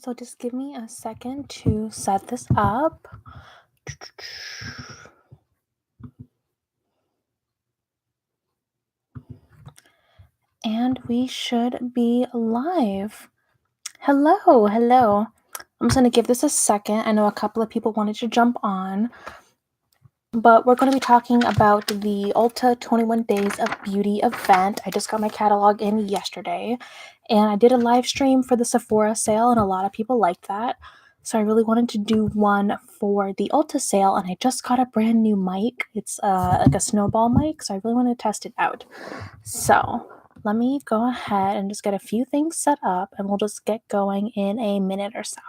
So just give me a second to set this up. And we should be live. Hello. I'm just going to give this a second. I know a couple of people wanted to jump on, but we're going to be talking about the Ulta 21 Days of Beauty event. I just got my catalog in yesterday, and I did a live stream for the Sephora sale, and a lot of people liked that. So I really wanted to do one for the Ulta sale, and I just got a brand new mic. It's like a snowball mic, so I really want to test it out. So let me go ahead and just get a few things set up, and we'll just get going in a minute or so.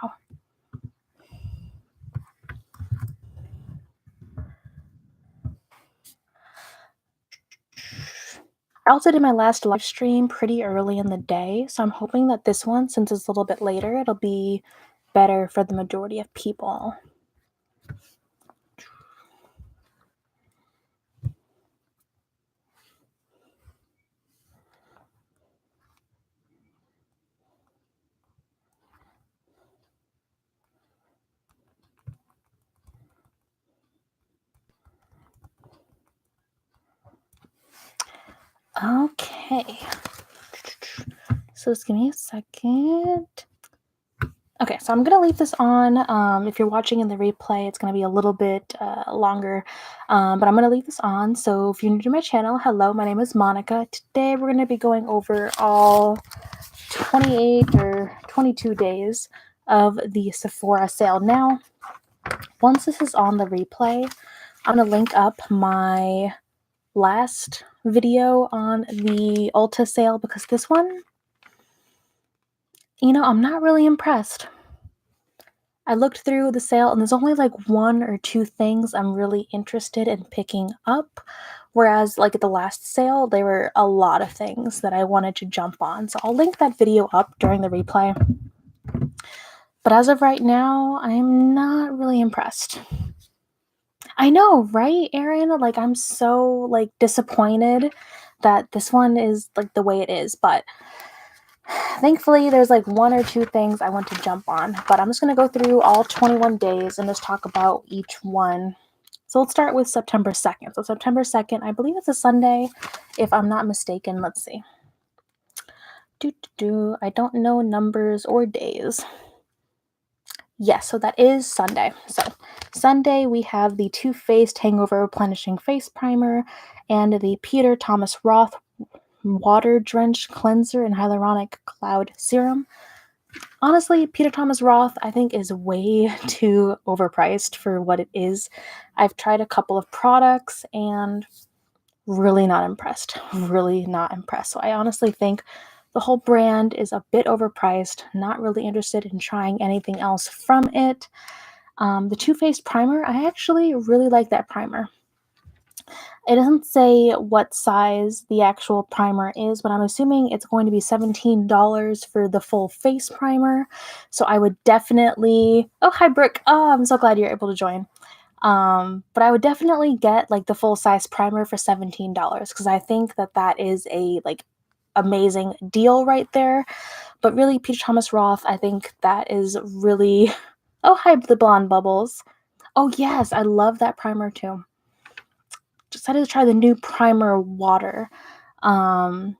I also did my last live stream pretty early in the day, so I'm hoping that this one, since it's a little bit later, it'll be better for the majority of people. Okay. So just give me a second. Okay, so I'm going to leave this on. If you're watching in the replay, it's going to be a little bit longer, but I'm going to leave this on. So if you're new to my channel, hello, my name is Monica. Today we're going to be going over all 28 or 22 days of the Sephora sale. Now, once this is on the replay, I'm going to link up my last video on the Ulta sale because this one, I'm not really impressed. I looked through the sale and there's only like one or two things I'm really interested in picking up. Whereas like at the last sale, there were a lot of things that I wanted to jump on. So I'll link that video up during the replay. But as of right now, I'm not really impressed. I know, right, Erin? Like I'm so like disappointed that this one is like the way it is, but thankfully there's like one or two things I want to jump on, but I'm just going to go through all 21 days and just talk about each one. So let's start with September 2nd. So September 2nd, I believe it's a Sunday, if I'm not mistaken. Let's see. I don't know numbers or days. Yes, so that is Sunday. So Sunday, we have the Too Faced Hangover Replenishing Face Primer and the Peter Thomas Roth Water Drenched Cleanser and Hyaluronic Cloud Serum. Honestly, Peter Thomas Roth, I think, is way too overpriced for what it is. I've tried a couple of products and really not impressed. Really not impressed. So I honestly think the whole brand is a bit overpriced. Not really interested in trying anything else from it. The Too Faced primer, I actually really like that primer. It doesn't say what size the actual primer is, but I'm assuming it's going to be $17 for the full face primer. So I would definitely... Oh, hi, Brooke. Oh, I'm so glad you're able to join. But I would definitely get like the full size primer for $17 because I think that is a like amazing deal right there. But really, Peter Thomas Roth, I think that is really... Oh, hi, the Blonde Bubbles. Oh, yes, I love that primer too. Decided to try the new primer water. I've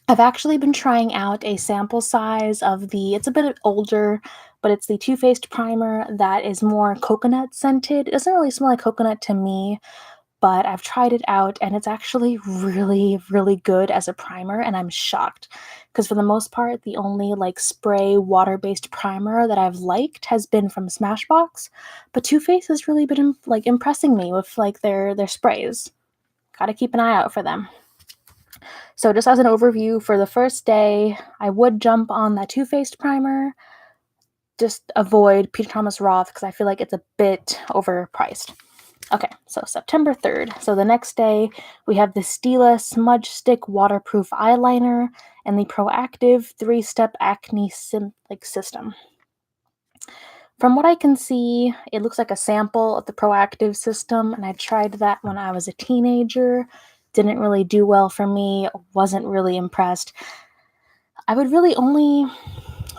actually been trying out a sample size of it's a bit older, but it's the Too Faced primer that is more coconut scented. It doesn't really smell like coconut to me, but I've tried it out and it's actually really, really good as a primer, and I'm shocked because for the most part, the only like spray water-based primer that I've liked has been from Smashbox, but Too Faced has really been like impressing me with like their sprays. Gotta keep an eye out for them. So just as an overview, for the first day, I would jump on that Too Faced primer. Just avoid Peter Thomas Roth because I feel like it's a bit overpriced. Okay, so September 3rd. So the next day, we have the Stila Smudge Stick Waterproof Eyeliner and the Proactive 3-Step Acne System. From what I can see, it looks like a sample of the Proactive system, and I tried that when I was a teenager. Didn't really do well for me, wasn't really impressed. I would really only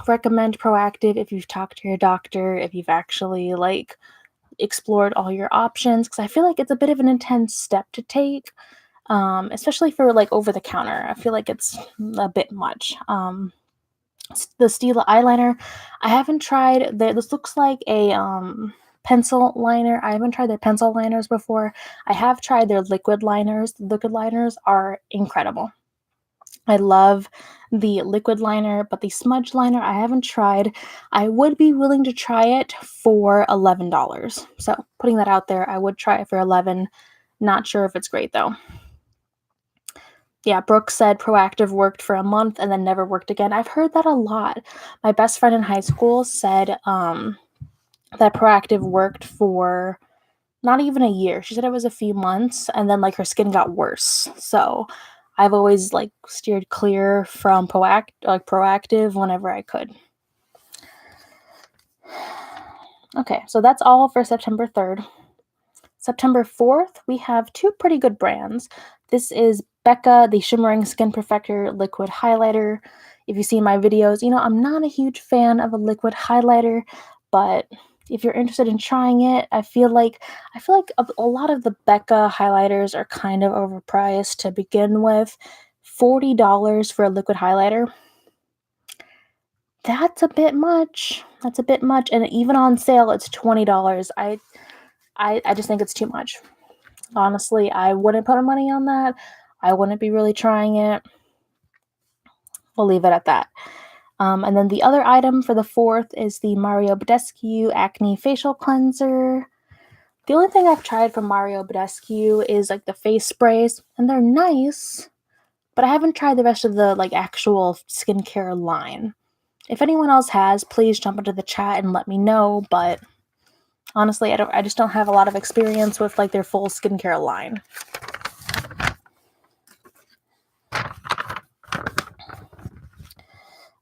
recommend Proactive if you've talked to your doctor, if you've actually like explored all your options, because I feel like it's a bit of an intense step to take, especially for like over the counter. I feel like it's a bit much. The Stila eyeliner, I haven't tried. This looks like a pencil liner. I haven't tried their pencil liners before. I have tried their liquid liners. The liquid liners are incredible. I love the liquid liner, but the smudge liner I haven't tried. I would be willing to try it for $11. So putting that out there, I would try it for $11. Not sure if it's great though. Yeah, Brooke said Proactive worked for a month and then never worked again. I've heard that a lot. My best friend in high school said that Proactive worked for not even a year. She said it was a few months and then like her skin got worse. So I've always like steered clear from Proactive whenever I could. Okay, so that's all for September 3rd. September 4th, we have two pretty good brands. This is Becca, the Shimmering Skin Perfector Liquid Highlighter. If you see my videos, you know I'm not a huge fan of a liquid highlighter, but if you're interested in trying it, I feel like a lot of the Becca highlighters are kind of overpriced to begin with. $40 for a liquid highlighter. That's a bit much. That's a bit much, and even on sale, it's $20. I just think it's too much. Honestly, I wouldn't put money on that. I wouldn't be really trying it. We'll leave it at that. And then the other item for the 4th is the Mario Badescu Acne Facial Cleanser. The only thing I've tried from Mario Badescu is like the face sprays, and they're nice, but I haven't tried the rest of the like actual skincare line. If anyone else has, please jump into the chat and let me know, but honestly, I just don't have a lot of experience with like their full skincare line.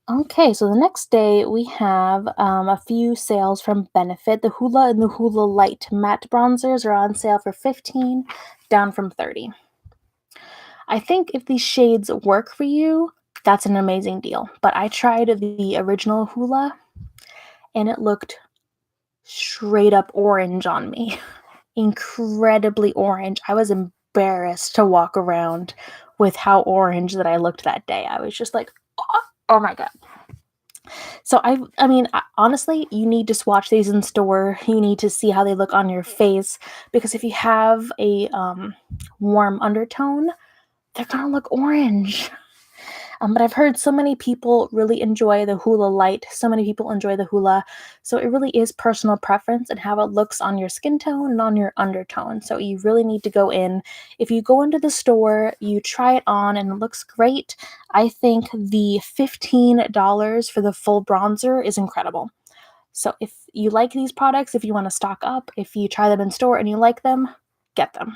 Okay, so the next day we have a few sales from Benefit. The Hoola and the Hoola Light matte bronzers are on sale for $15, down from $30. I think if these shades work for you, that's an amazing deal. But I tried the original Hoola, and it looked straight up orange on me. Incredibly orange. I was embarrassed to walk around with how orange that I looked that day. I was just like, oh my god. So I mean, honestly, you need to swatch these in store. You need to see how they look on your face, because if you have a warm undertone, they're gonna look orange. But I've heard so many people really enjoy the Hoola Light. So many people enjoy the Hoola. So it really is personal preference and how it looks on your skin tone and on your undertone. So you really need to go in. If you go into the store, you try it on and it looks great. I think the $15 for the full bronzer is incredible. So if you like these products, if you want to stock up, if you try them in store and you like them, get them.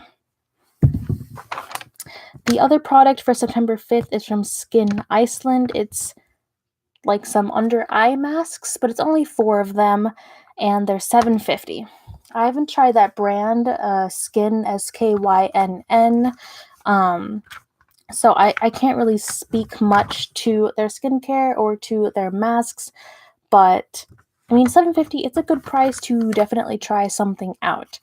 The other product for September 5th is from Skin Iceland. It's like some under eye masks, but it's only 4 of them, and they're $7.50. I haven't tried that brand, Skin, SKYNN. So I can't really speak much to their skincare or to their masks, but I mean, $7.50, it's a good price to definitely try something out.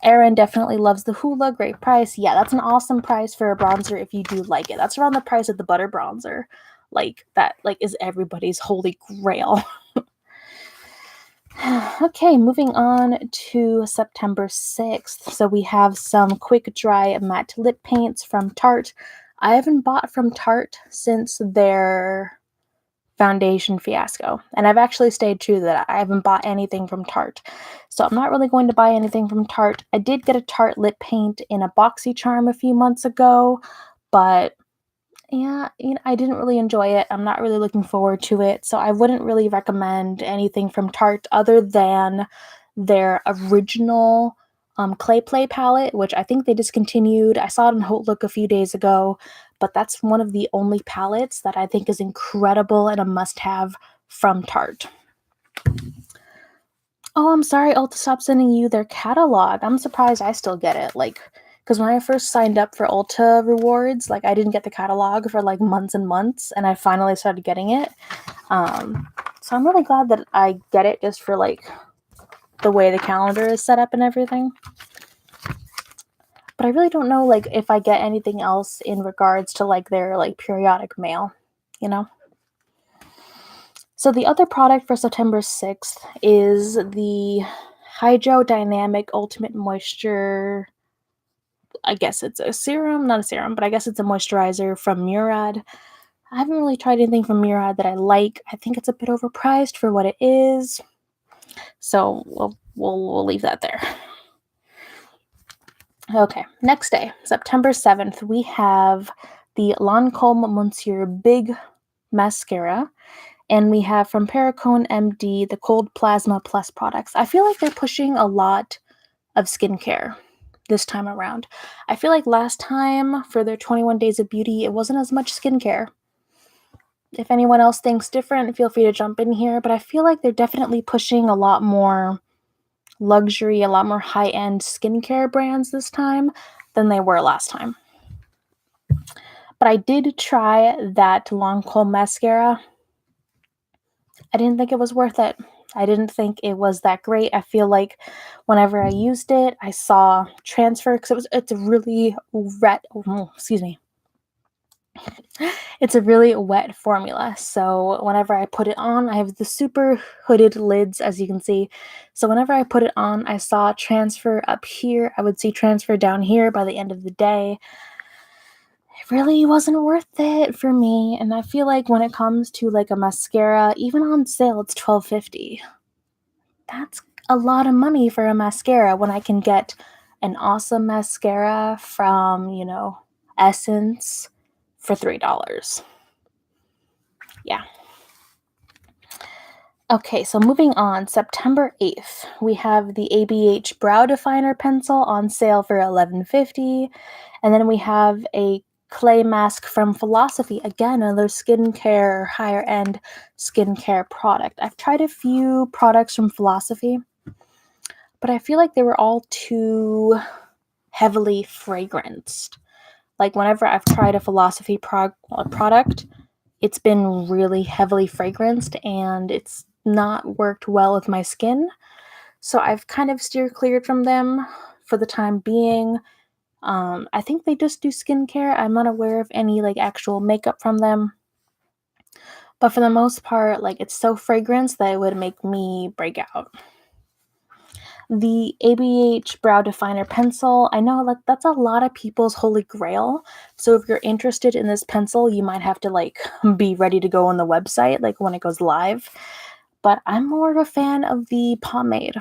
Erin definitely loves the Hoola. Great price. Yeah, that's an awesome price for a bronzer if you do like it. That's around the price of the butter bronzer. Like, that like is everybody's holy grail. Okay, moving on to September 6th. So we have some quick dry matte lip paints from Tarte. I haven't bought from Tarte since their foundation fiasco, and I've actually stayed true to that. I haven't bought anything from Tarte, so I'm not really going to buy anything from Tarte. I did get a Tarte lip paint in a BoxyCharm a few months ago, but yeah, you know, I didn't really enjoy it. I'm not really looking forward to it, so I wouldn't really recommend anything from Tarte other than their original Clay Play palette, which I think they discontinued. I saw it in Haute Look a few days ago, but that's one of the only palettes that I think is incredible and a must-have from Tarte. Oh, I'm sorry, Ulta stopped sending you their catalog. I'm surprised I still get it. Like, because when I first signed up for Ulta rewards, like I didn't get the catalog for like months and months, and I finally started getting it. So So I'm really glad that I get it just for like the way the calendar is set up and everything. But I really don't know like if I get anything else in regards to like their like periodic mail, you know? So the other product for September 6th is the Hydrodynamic Ultimate Moisture. I guess it's a serum, not a serum, but I guess it's a moisturizer from Murad. I haven't really tried anything from Murad that I like. I think it's a bit overpriced for what it is. So we'll leave that there. Okay, next day, September 7th, we have the Lancome Monsieur Big Mascara. And we have from Perricone MD, the Cold Plasma Plus products. I feel like they're pushing a lot of skincare this time around. I feel like last time for their 21 Days of Beauty, it wasn't as much skincare. If anyone else thinks different, feel free to jump in here. But I feel like they're definitely pushing a lot more luxury, a lot more high-end skincare brands this time than they were last time. But I did try that Lancome mascara. I didn't think it was worth it. I didn't think it was that great. I feel like whenever I used it, I saw transfer because it's a really wet. Excuse me. It's a really wet formula. So whenever I put it on, I have the super hooded lids, as you can see. So whenever I put it on, I saw transfer up here. I would see transfer down here by the end of the day. It really wasn't worth it for me. And I feel like when it comes to like a mascara, even on sale, it's $12.50. That's a lot of money for a mascara when I can get an awesome mascara from, Essence for $3. Yeah. Okay, so moving on, September 8th, we have the ABH Brow Definer Pencil on sale for $11.50. And then we have a clay mask from Philosophy. Again, another skincare, higher end skincare product. I've tried a few products from Philosophy, but I feel like they were all too heavily fragranced. Like whenever I've tried a Philosophy product, it's been really heavily fragranced and it's not worked well with my skin. So I've kind of steered clear from them for the time being. I think they just do skincare. I'm not aware of any like actual makeup from them. But for the most part, like it's so fragrance that it would make me break out. The ABH Brow Definer Pencil, I know like that's a lot of people's holy grail. So if you're interested in this pencil, you might have to like be ready to go on the website like when it goes live. But I'm more of a fan of the pomade.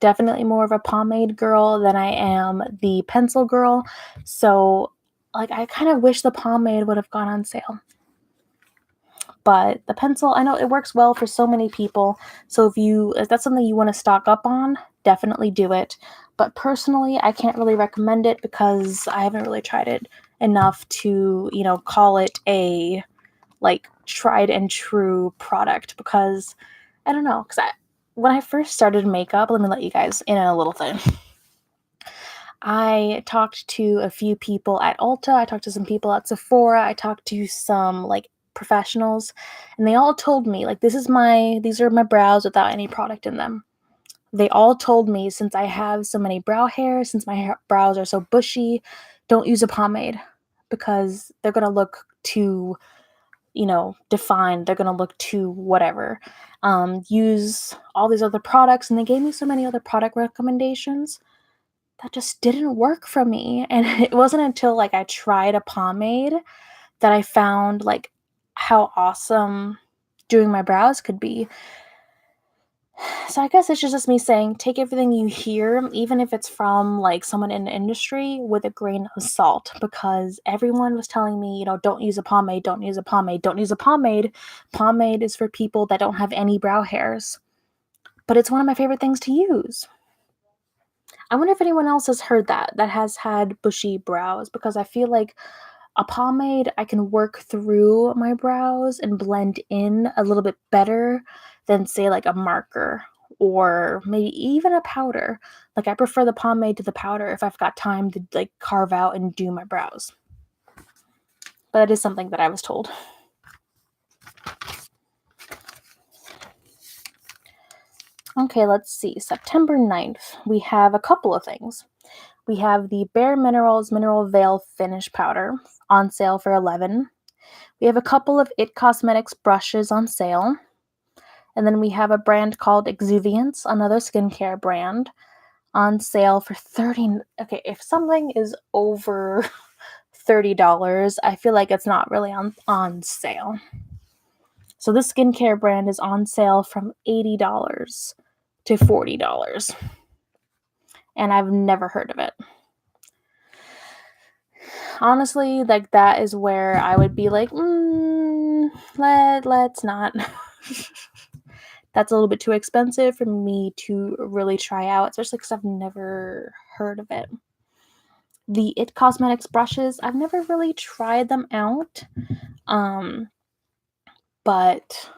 Definitely more of a pomade girl than I am the pencil girl. So like I kind of wish the pomade would have gone on sale. But the pencil, I know it works well for so many people. So if that's something you want to stock up on, definitely do it. But personally, I can't really recommend it because I haven't really tried it enough to, call it a like tried and true product because I don't know. Because when I first started makeup, let me let you guys in on a little thing. I talked to a few people at Ulta. I talked to some people at Sephora. I talked to some like professionals, and they all told me like these are my brows without any product in them. They all told me since I have so many brow hairs, since my brows are so bushy, don't use a pomade because they're going to look too defined. They're going to look too whatever. Use all these other products, and they gave me so many other product recommendations that just didn't work for me. And it wasn't until like I tried a pomade that I found like how awesome doing my brows could be. So I guess it's just me saying take everything you hear, even if it's from like someone in the industry, with a grain of salt, because everyone was telling me, don't use a pomade, don't use a pomade, don't use a pomade. Pomade is for people that don't have any brow hairs. But it's one of my favorite things to use. I wonder if anyone else has heard that has had bushy brows, because I feel like a pomade, I can work through my brows and blend in a little bit better than, say, like a marker or maybe even a powder. Like, I prefer the pomade to the powder if I've got time to, like, carve out and do my brows. But that is something that I was told. Okay, let's see. September 9th, we have a couple of things. We have the Bare Minerals Mineral Veil Finish Powder on sale for $11. We have a couple of IT Cosmetics brushes on sale. And then we have a brand called Exuviance, another skincare brand, on sale for $30. Okay, if something is over $30, I feel like it's not really on sale. So this skincare brand is on sale from $80 to $40. And I've never heard of it. Honestly, like that is where I would be like, let's not. That's a little bit too expensive for me to really try out, especially because I've never heard of it. The IT Cosmetics brushes, I've never really tried them out, but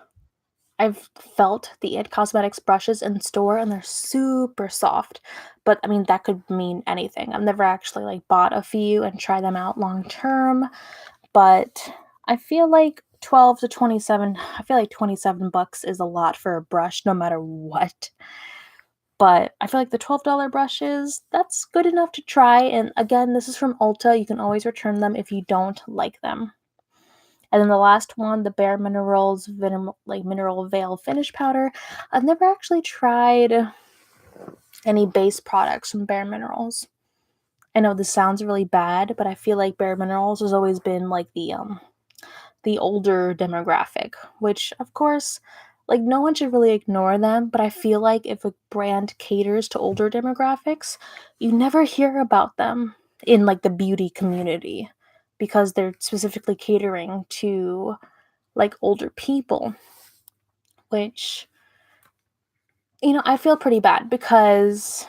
I've felt the IT Cosmetics brushes in store and they're super soft. But I mean, that could mean anything. I've never actually like bought a few and tried them out long term, but I feel like 12 to 27, I feel like $27 is a lot for a brush no matter what. But I feel like the $12 brushes, that's good enough to try. And again, this is from Ulta. You can always return them if you don't like them. And then the last one, the Bare Minerals Mineral Veil Finish Powder. I've never actually tried any base products from Bare Minerals. I know this sounds really bad, but I feel like Bare Minerals has always been like the older demographic, which of course, like no one should really ignore them, but I feel like if a brand caters to older demographics, you never hear about them in like the beauty community because they're specifically catering to like older people, which I feel pretty bad because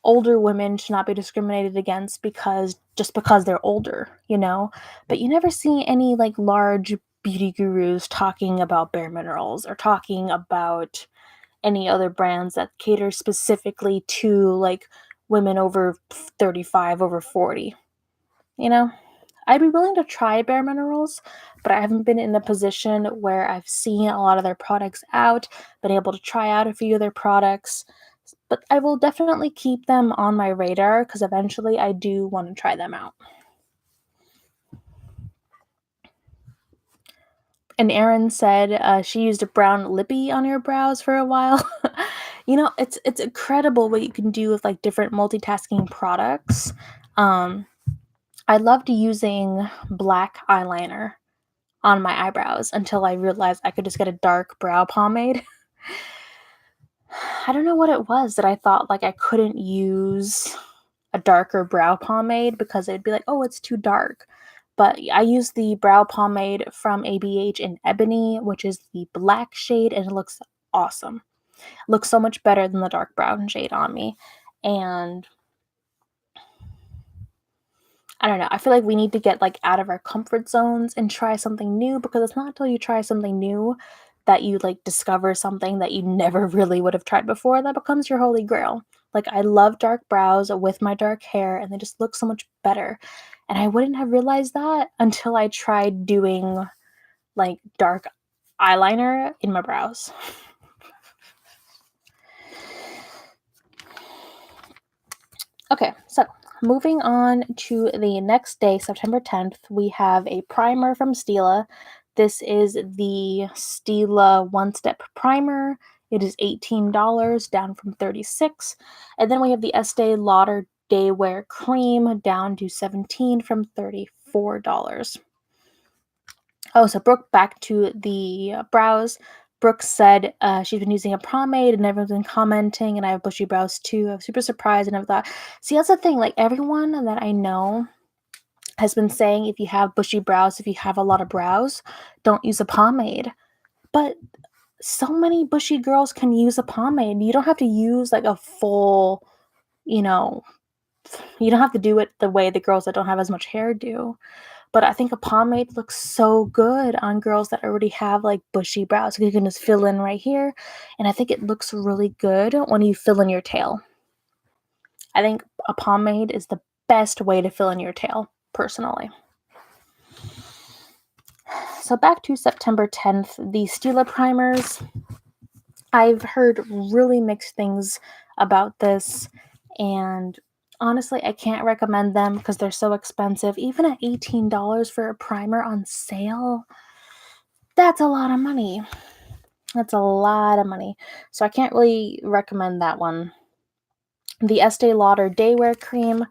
older women should not be discriminated against because they're older. But you never see any like large beauty gurus talking about Bare Minerals or talking about any other brands that cater specifically to like women over 35, over 40. you know I'd be willing to try Bare Minerals, but I haven't been in a position where I've seen a lot of their products out, been able to try out a few of their products. But I will definitely keep them on my radar because eventually I do want to try them out. And Erin said she used a brown lippy on her brows for a while. It's incredible what you can do with like different multitasking products. I loved using black eyeliner on my eyebrows until I realized I could just get a dark brow pomade. I don't know what it was that I thought like I couldn't use a darker brow pomade because it'd be like, oh, it's too dark. But I used the brow pomade from ABH in Ebony, which is the black shade, and it looks awesome. It looks so much better than the dark brown shade on me. And I don't know. I feel like we need to get like out of our comfort zones and try something new because it's not until you try something new that you like discover something that you never really would have tried before that becomes your holy grail. Like I love dark brows with my dark hair and they just look so much better. And I wouldn't have realized that until I tried doing like dark eyeliner in my brows. Okay, so moving on to the next day, September 10th, we have a primer from Stila. This is the Stila One Step Primer. It is $18, down from $36. And then we have the Estee Lauder Day Wear Cream, down to $17 from $34. Oh, so Brooke, back to the brows. Brooke said she's been using a pomade and everyone's been commenting, and I have bushy brows too. I was super surprised and I thought, see, that's the thing. Like, everyone that I know has been saying if you have bushy brows, if you have a lot of brows, don't use a pomade. But so many bushy girls can use a pomade. You don't have to use like a full, you know, you don't have to do it the way the girls that don't have as much hair do. But I think a pomade looks so good on girls that already have like bushy brows. You can just fill in right here. And I think it looks really good when you fill in your tail. I think a pomade is the best way to fill in your tail, personally. So back to September 10th, the Stila primers. I've heard really mixed things about this, and honestly, I can't recommend them because they're so expensive. Even at $18 for a primer on sale, that's a lot of money. That's a lot of money. So I can't really recommend that one. The Estee Lauder Daywear Cream,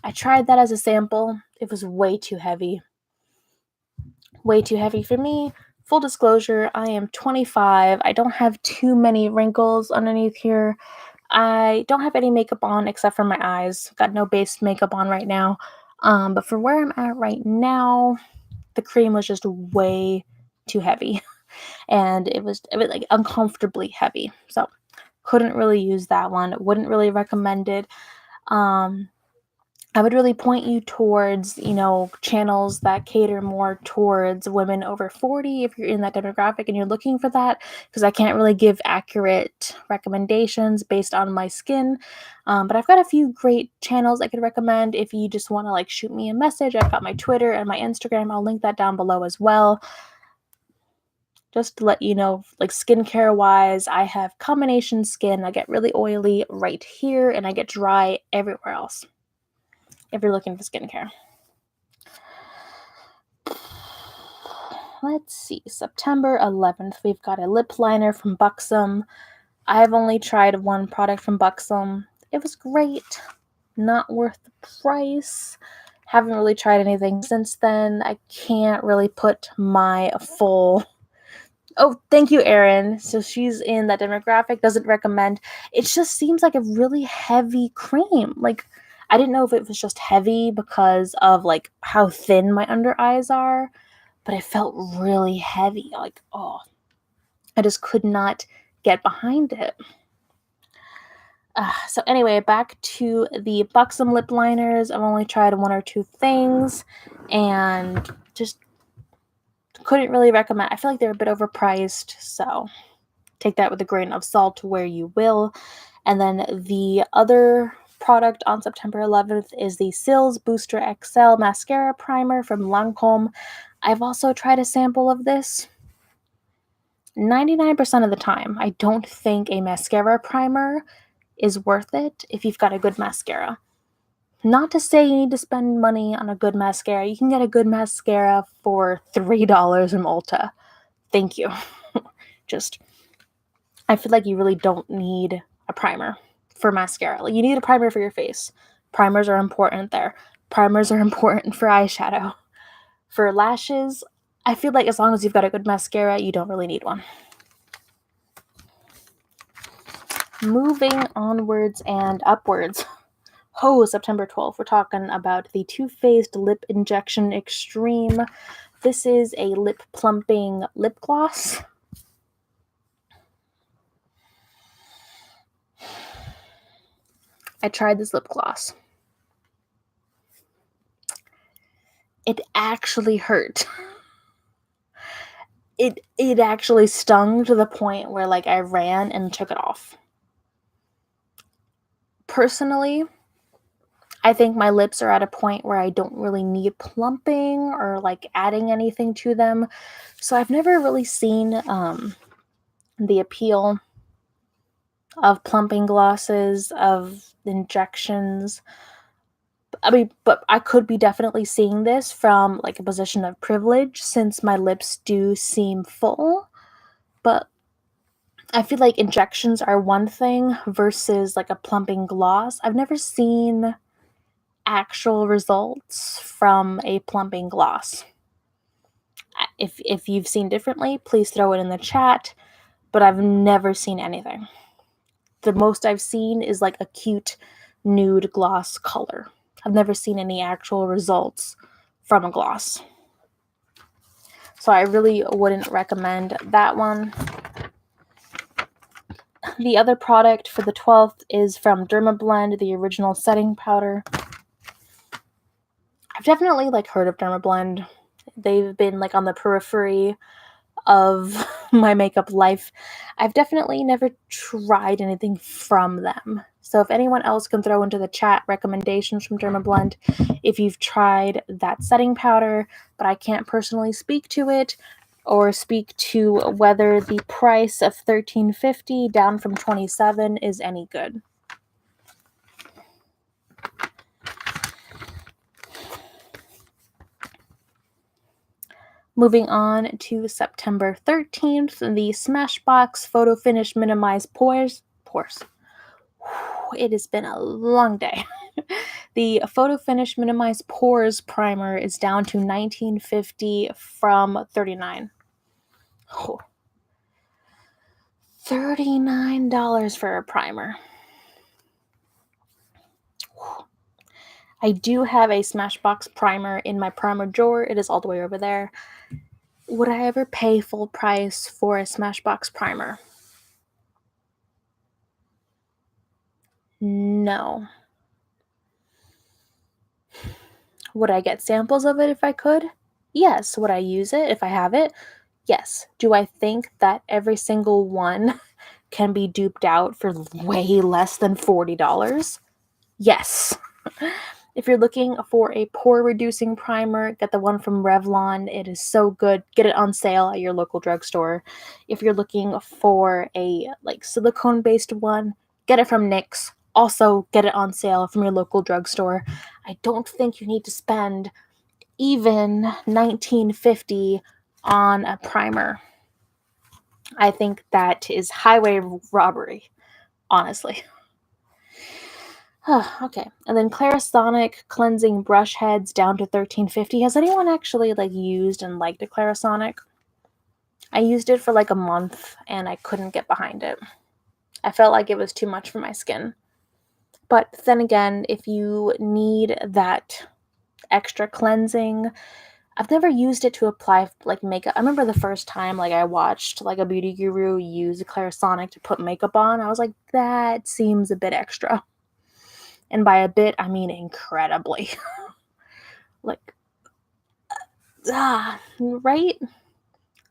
I tried that as a sample. It was way too heavy. Way too heavy for me. Full disclosure, I am 25. I don't have too many wrinkles underneath here. I don't have any makeup on except for my eyes. Got no base makeup on right now. But for where I'm at right now, the cream was just way too heavy. And it was like uncomfortably heavy. So couldn't really use that one. Wouldn't really recommend it. I would really point you towards, channels that cater more towards women over 40 if you're in that demographic and you're looking for that, because I can't really give accurate recommendations based on my skin. But I've got a few great channels I could recommend if you just want to shoot me a message. I've got my Twitter and my Instagram. I'll link that down below as well. Just to let you know, skincare wise, I have combination skin. I get really oily right here and I get dry everywhere else. If you're looking for skincare. Let's see, September 11th, we've got a lip liner from Buxom. I have only tried one product from Buxom. It was great. Not worth the price. Haven't really tried anything since then. I can't really put my full... Oh, thank you, Erin. So she's in that demographic, doesn't recommend. It just seems like a really heavy cream. I didn't know if it was just heavy because of how thin my under eyes are, but it felt really heavy. I just could not get behind it. So anyway, back to the Buxom lip liners. I've only tried one or two things and just couldn't really recommend. I feel like they're a bit overpriced, so take that with a grain of salt where you will. And then the other product on September 11th is the Cils Booster XL Mascara Primer from Lancome. I've also tried a sample of this. 99% of the time, I don't think a mascara primer is worth it if you've got a good mascara. Not to say you need to spend money on a good mascara. You can get a good mascara for $3 from Ulta. Thank you. I feel like you really don't need a primer for mascara. You need a primer for your face. Primers are important there. Primers are important for eyeshadow. For lashes, I feel like as long as you've got a good mascara, you don't really need one. Moving onwards and upwards. September 12th, we're talking about the Too Faced Lip Injection Extreme. This is a lip plumping lip gloss. I tried this lip gloss. It actually hurt. It actually stung to the point where I ran and took it off. Personally, I think my lips are at a point where I don't really need plumping or adding anything to them. So I've never really seen the appeal of plumping glosses, of injections. But I could be definitely seeing this from a position of privilege since my lips do seem full. But I feel like injections are one thing versus a plumping gloss. I've never seen actual results from a plumping gloss. If you've seen differently, please throw it in the chat, but I've never seen anything. The most I've seen is a cute nude gloss color. I've never seen any actual results from a gloss. So I really wouldn't recommend that one. The other product for the 12th is from Dermablend, the original setting powder. I've definitely heard of Dermablend. They've been on the periphery of my makeup life. I've definitely never tried anything from them. So if anyone else can throw into the chat recommendations from Dermablend, if you've tried that setting powder, but I can't personally speak to it, or speak to whether the price of $13.50 down from $27 is any good. Moving on to September 13th, the Smashbox Photo Finish Minimize Pores. It has been a long day. The Photo Finish Minimize Pores Primer is down to $19.50 from $39. Oh, $39 for a primer. I do have a Smashbox primer in my primer drawer. It is all the way over there. Would I ever pay full price for a Smashbox primer? No. Would I get samples of it if I could? Yes. Would I use it if I have it? Yes. Do I think that every single one can be duped out for way less than $40? Yes. If you're looking for a pore reducing primer, get the one from Revlon. It is so good. Get it on sale at your local drugstore. If you're looking for a silicone based one, get it from NYX. Also, get it on sale from your local drugstore. I don't think you need to spend even $19.50 on a primer. I think that is highway robbery, honestly. Okay, and then Clarisonic cleansing brush heads down to $13.50. Has anyone actually used and liked a Clarisonic? I used it for a month and I couldn't get behind it. I felt like it was too much for my skin. But then again, if you need that extra cleansing, I've never used it to apply makeup. I remember the first time I watched a beauty guru use a Clarisonic to put makeup on. I was like, that seems a bit extra. And by a bit, I mean incredibly. Right?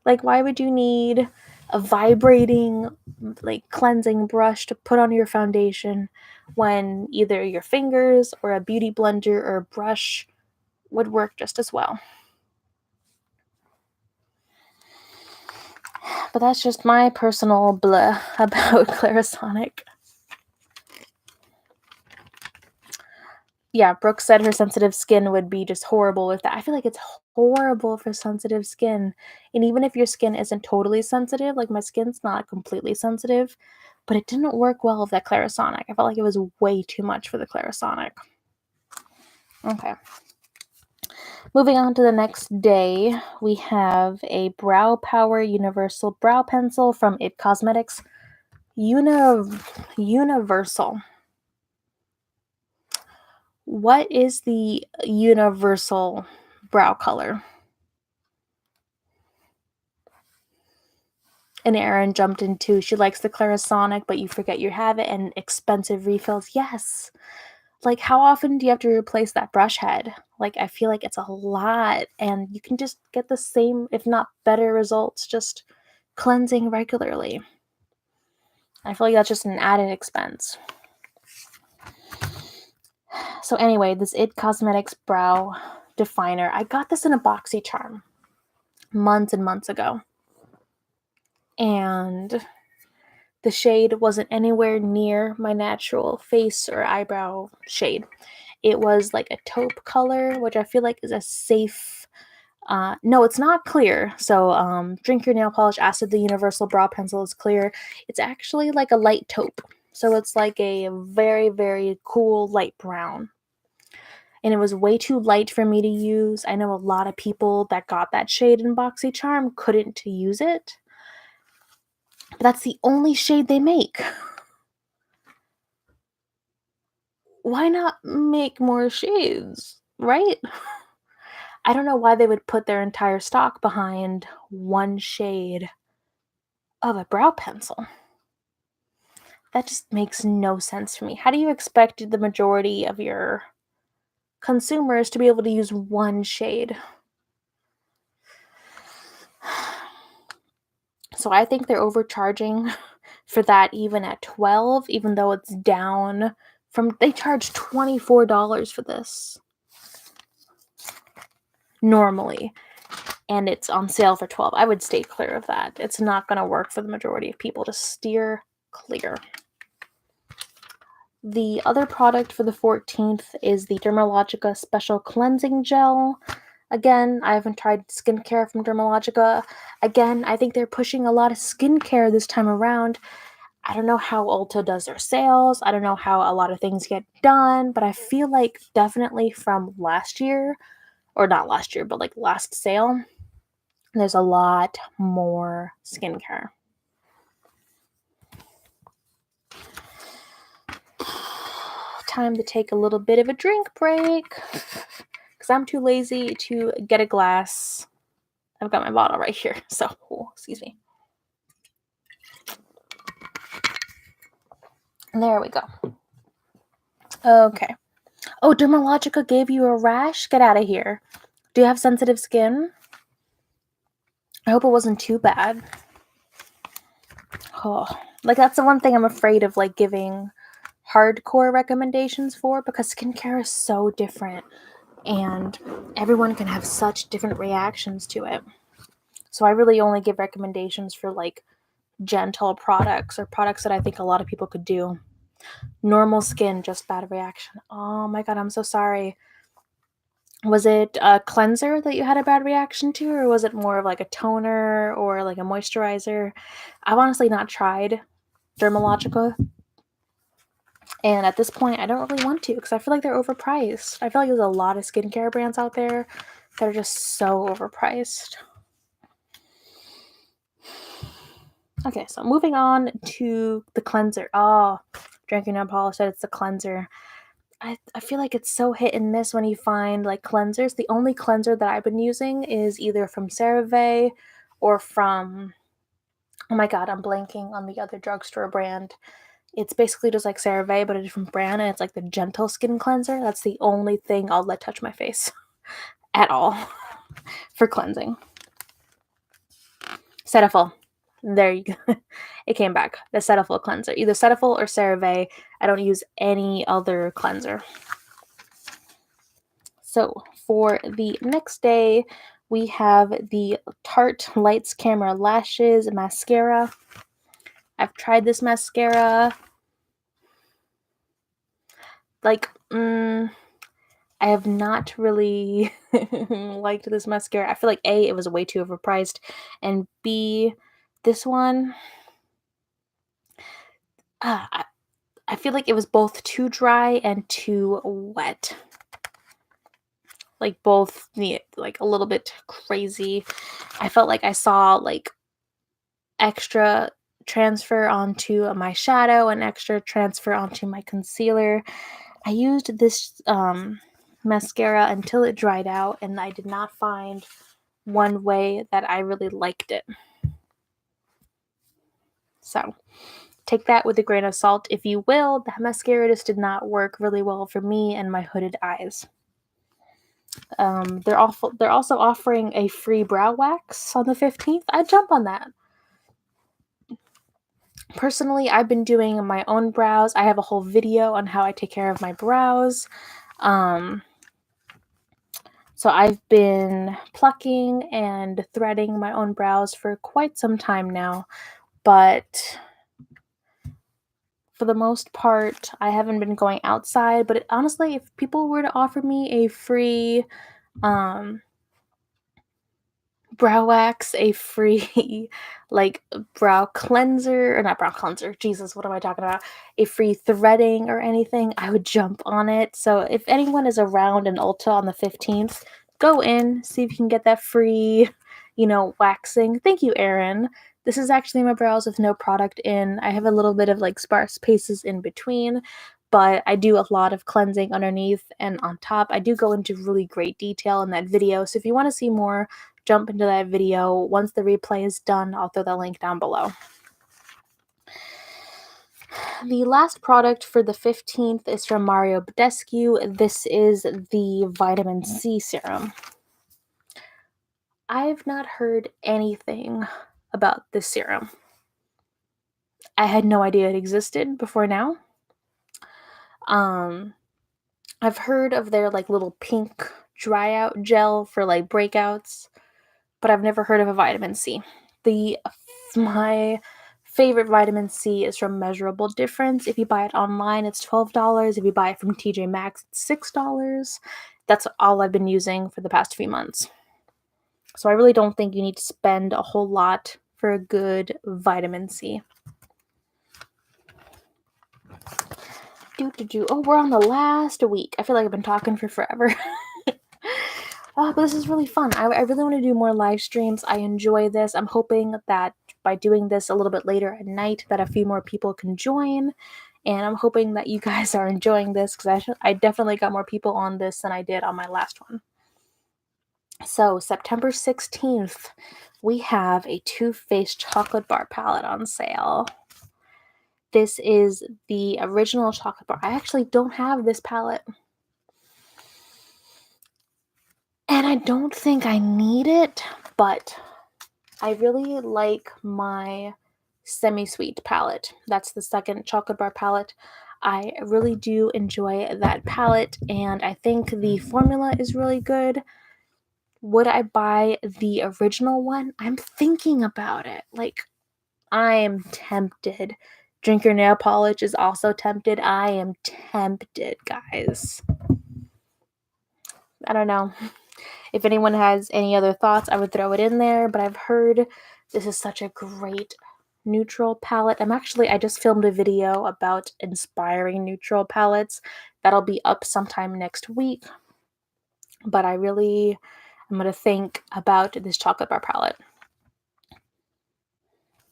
Why would you need a vibrating, cleansing brush to put on your foundation when either your fingers or a beauty blender or a brush would work just as well? But that's just my personal blah about Clarisonic. Yeah, Brooke said her sensitive skin would be just horrible with that. I feel like it's horrible for sensitive skin. And even if your skin isn't totally sensitive, my skin's not completely sensitive, but it didn't work well with that Clarisonic. I felt like it was way too much for the Clarisonic. Okay. Moving on to the next day, we have a Brow Power Universal Brow Pencil from IT Cosmetics. Universal. What is the universal brow color? And Erin jumped into, she likes the Clarisonic, but you forget you have it, and expensive refills. Yes. How often do you have to replace that brush head? I feel like it's a lot, and you can just get the same, if not better results, just cleansing regularly. I feel like that's just an added expense. So anyway, this IT Cosmetics Brow Definer, I got this in a BoxyCharm months and months ago. And the shade wasn't anywhere near my natural face or eyebrow shade. It was a taupe color, which I feel like is a safe... no, it's not clear. So Drink Your Nail Polish Acid, the Universal Brow Pencil, is clear. It's actually a light taupe. So it's a very, very cool light brown. And it was way too light for me to use. I know a lot of people that got that shade in BoxyCharm couldn't use it. But that's the only shade they make. Why not make more shades, right? I don't know why they would put their entire stock behind one shade of a brow pencil. That just makes no sense to me. How do you expect the majority of your consumers to be able to use one shade? So I think they're overcharging for that even at $12, even though it's down from... They charge $24 for this normally. and it's on sale for $12. I would stay clear of that. It's not going to work for the majority of people. Just steer clear. The other product for the 14th is the Dermalogica Special Cleansing Gel. Again, I haven't tried skincare from Dermalogica. Again, I think they're pushing a lot of skincare this time around. I don't know how Ulta does their sales. I don't know how a lot of things get done, but I feel like definitely from last year, or not last year, but like last sale, there's a lot more skincare. Time to take a little bit of a drink break because I'm too lazy to get a glass. I've got my bottle right here, so excuse me. There we go. Okay. Oh, Dermalogica gave you a rash? Get out of here. Do you have sensitive skin? I hope it wasn't too bad. Oh, like that's the one thing I'm afraid of, like giving hardcore recommendations for, because skincare is so different and everyone can have such different reactions to it. So I really only give recommendations for like gentle products or products that I think a lot of people could do. Normal skin, just bad reaction. Oh my god, I'm so sorry. Was it a cleanser that you had a bad reaction to, or was it more of like a toner or like a moisturizer? I've honestly not tried Dermalogica, and at this point I don't really want to because I feel like they're overpriced. I feel like there's a lot of skincare brands out there that are just so overpriced. Okay, so moving on to the cleanser. Oh, Drinking Up Paula said it's the cleanser. I feel like it's so hit and miss when you find like cleansers. The only cleanser that I've been using is either from CeraVe or from, oh my god, I'm blanking on the other drugstore brand. It's basically just like CeraVe, but a different brand, and it's like the gentle skin cleanser. That's the only thing I'll let touch my face at all for cleansing. Cetaphil. There you go. It came back. The Cetaphil cleanser. Either Cetaphil or CeraVe. I don't use any other cleanser. So for the next day, we have the Tarte Lights Camera Lashes Mascara. I've tried this mascara. Like, I have not really liked this mascara. I feel like A, it was way too overpriced, and B, this one, I feel like it was both too dry and too wet. Like both, like a little bit crazy. I felt like I saw like extra transfer onto my shadow and extra transfer onto my concealer. I used this mascara until it dried out, and I did not find one way that I really liked it. So take that with a grain of salt if you will. The mascara just did not work really well for me and my hooded eyes. They're also offering a free brow wax on the 15th. I'd jump on that. Personally, I've been doing my own brows. I have a whole video on how I take care of my brows. So I've been plucking and threading my own brows for quite some time now, but for the most part, I haven't been going outside. But honestly, if people were to offer me a free brow wax, a free like brow cleanser, or not brow cleanser, Jesus, what am I talking about? A free threading or anything, I would jump on it. So if anyone is around in Ulta on the 15th, go in, see if you can get that free, waxing. Thank you, Erin. This is actually my brows with no product in. I have a little bit of like sparse spaces in between, but I do a lot of cleansing underneath and on top. I do go into really great detail in that video. So if you want to see more, jump into that video. Once the replay is done, I'll throw the link down below. The last product for the 15th is from Mario Badescu. This is the vitamin C serum. I've not heard anything about this serum. I had no idea it existed before now. I've heard of their like little pink dry out gel for like breakouts. but I've never heard of a vitamin C. My favorite vitamin C is from Measurable Difference. If you buy it online, it's $12. If you buy it from TJ Maxx, it's $6. That's all I've been using for the past few months. So I really don't think you need to spend a whole lot for a good vitamin C. Oh, we're on the last week. I feel like I've been talking for forever. But this is really fun. I really want to do more live streams. I enjoy this. I'm hoping that by doing this a little bit later at night that a few more people can join. And I'm hoping that you guys are enjoying this because I definitely got more people on this than I did on my last one. So September 16th, we have a Too Faced chocolate bar palette on sale. This is the original chocolate bar. I actually don't have this palette. And I don't think I need it, but I really like my semi-sweet palette. That's the second chocolate bar palette. I really do enjoy that palette, and I think the formula is really good. Would I buy the original one? I'm thinking about it. Like, I am tempted. Drink Your Nail Polish is also tempted. I am tempted, guys. I don't know. If anyone has any other thoughts, I would throw it in there, but I've heard this is such a great neutral palette. I just filmed a video about inspiring neutral palettes. That'll be up sometime next week. But I'm going to think about this chocolate bar palette.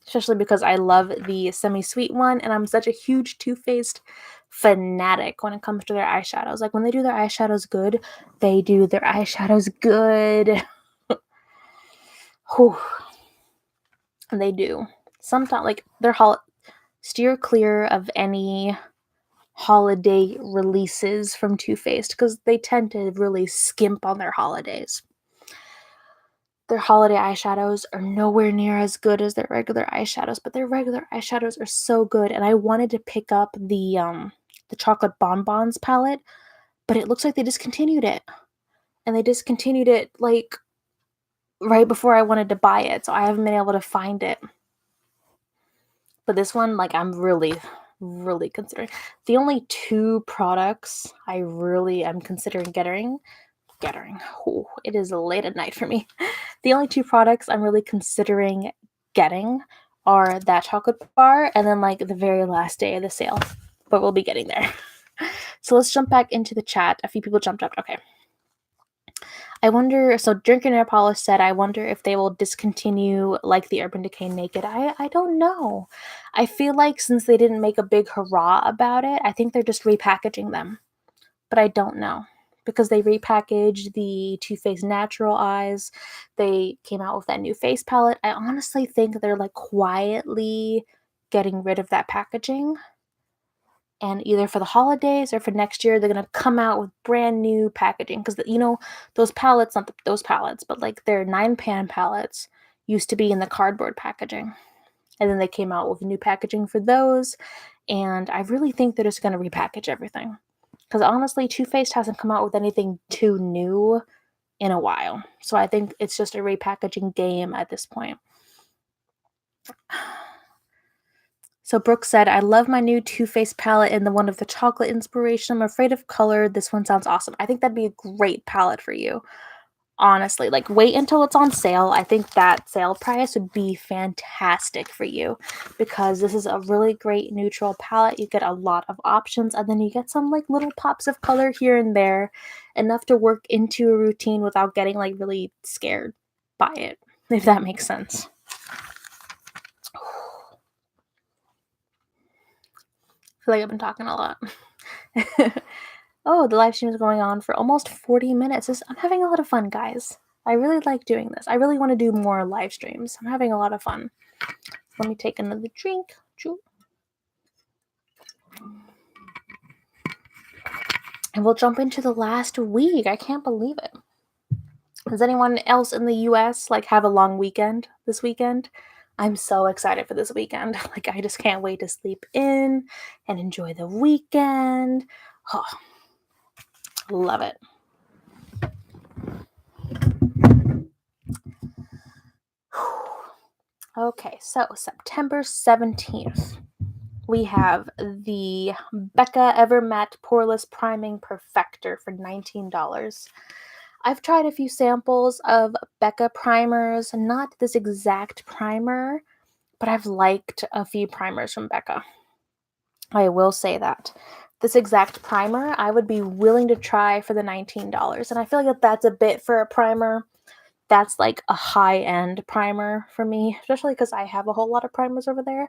Especially because I love the semi-sweet one, and I'm such a huge Too Faced fanatic when it comes to their eyeshadows. Like, when they do their eyeshadows good, they do their eyeshadows good. Whew. And they do. Sometimes, like, steer clear of any holiday releases from Too Faced because they tend to really skimp on their holidays. Their holiday eyeshadows are nowhere near as good as their regular eyeshadows, but their regular eyeshadows are so good. And I wanted to pick up the chocolate bonbons palette, but it looks like they discontinued it. And they discontinued it like right before I wanted to buy it, so I haven't been able to find it. But this one, like, I'm really, really considering. The only two products I really am considering getting. Oh, it is late at night for me. The only two products I'm really considering getting are that chocolate bar and then, like, the very last day of the sale. But we'll be getting there. So let's jump back into the chat. A few people jumped up. Okay. So Drink Your Nail Polish said, I wonder if they will discontinue, like, the Urban Decay Naked. I don't know. I feel like since they didn't make a big hurrah about it, I think they're just repackaging them. But I don't know. Because they repackaged the Too Faced Natural Eyes. They came out with that new face palette. I honestly think they're, like, quietly getting rid of that packaging. And either for the holidays or for next year, they're going to come out with brand new packaging. Because, those palettes, not those palettes, but, like, their 9-pan palettes used to be in the cardboard packaging. And then they came out with new packaging for those. And I really think they're just going to repackage everything. Because honestly, Too Faced hasn't come out with anything too new in a while. So I think it's just a repackaging game at this point. So Brooke said, I love my new Too Faced palette and the one of the chocolate inspiration. I'm afraid of color. This one sounds awesome. I think that'd be a great palette for you. Honestly, like, wait until it's on sale. I think that sale price would be fantastic for you because this is a really great neutral palette. You get a lot of options, and then you get some, like, little pops of color here and there, enough to work into a routine without getting, like, really scared by it, if that makes sense. I feel like I've been talking a lot. Oh, the live stream is going on for almost 40 minutes. I'm having a lot of fun, guys. I really like doing this. I really want to do more live streams. I'm having a lot of fun. Let me take another drink. And we'll jump into the last week. I can't believe it. Does anyone else in the US, like, have a long weekend this weekend? I'm so excited for this weekend. Like, I just can't wait to sleep in and enjoy the weekend. Oh, love it. Okay, so September 17th, we have the Becca Ever Matte Poreless Priming Perfector for $19. I've tried a few samples of Becca primers, not this exact primer, but I've liked a few primers from Becca. I will say that. This exact primer, I would be willing to try for the $19. And I feel like that's a bit for a primer. That's like a high-end primer for me, especially because I have a whole lot of primers over there.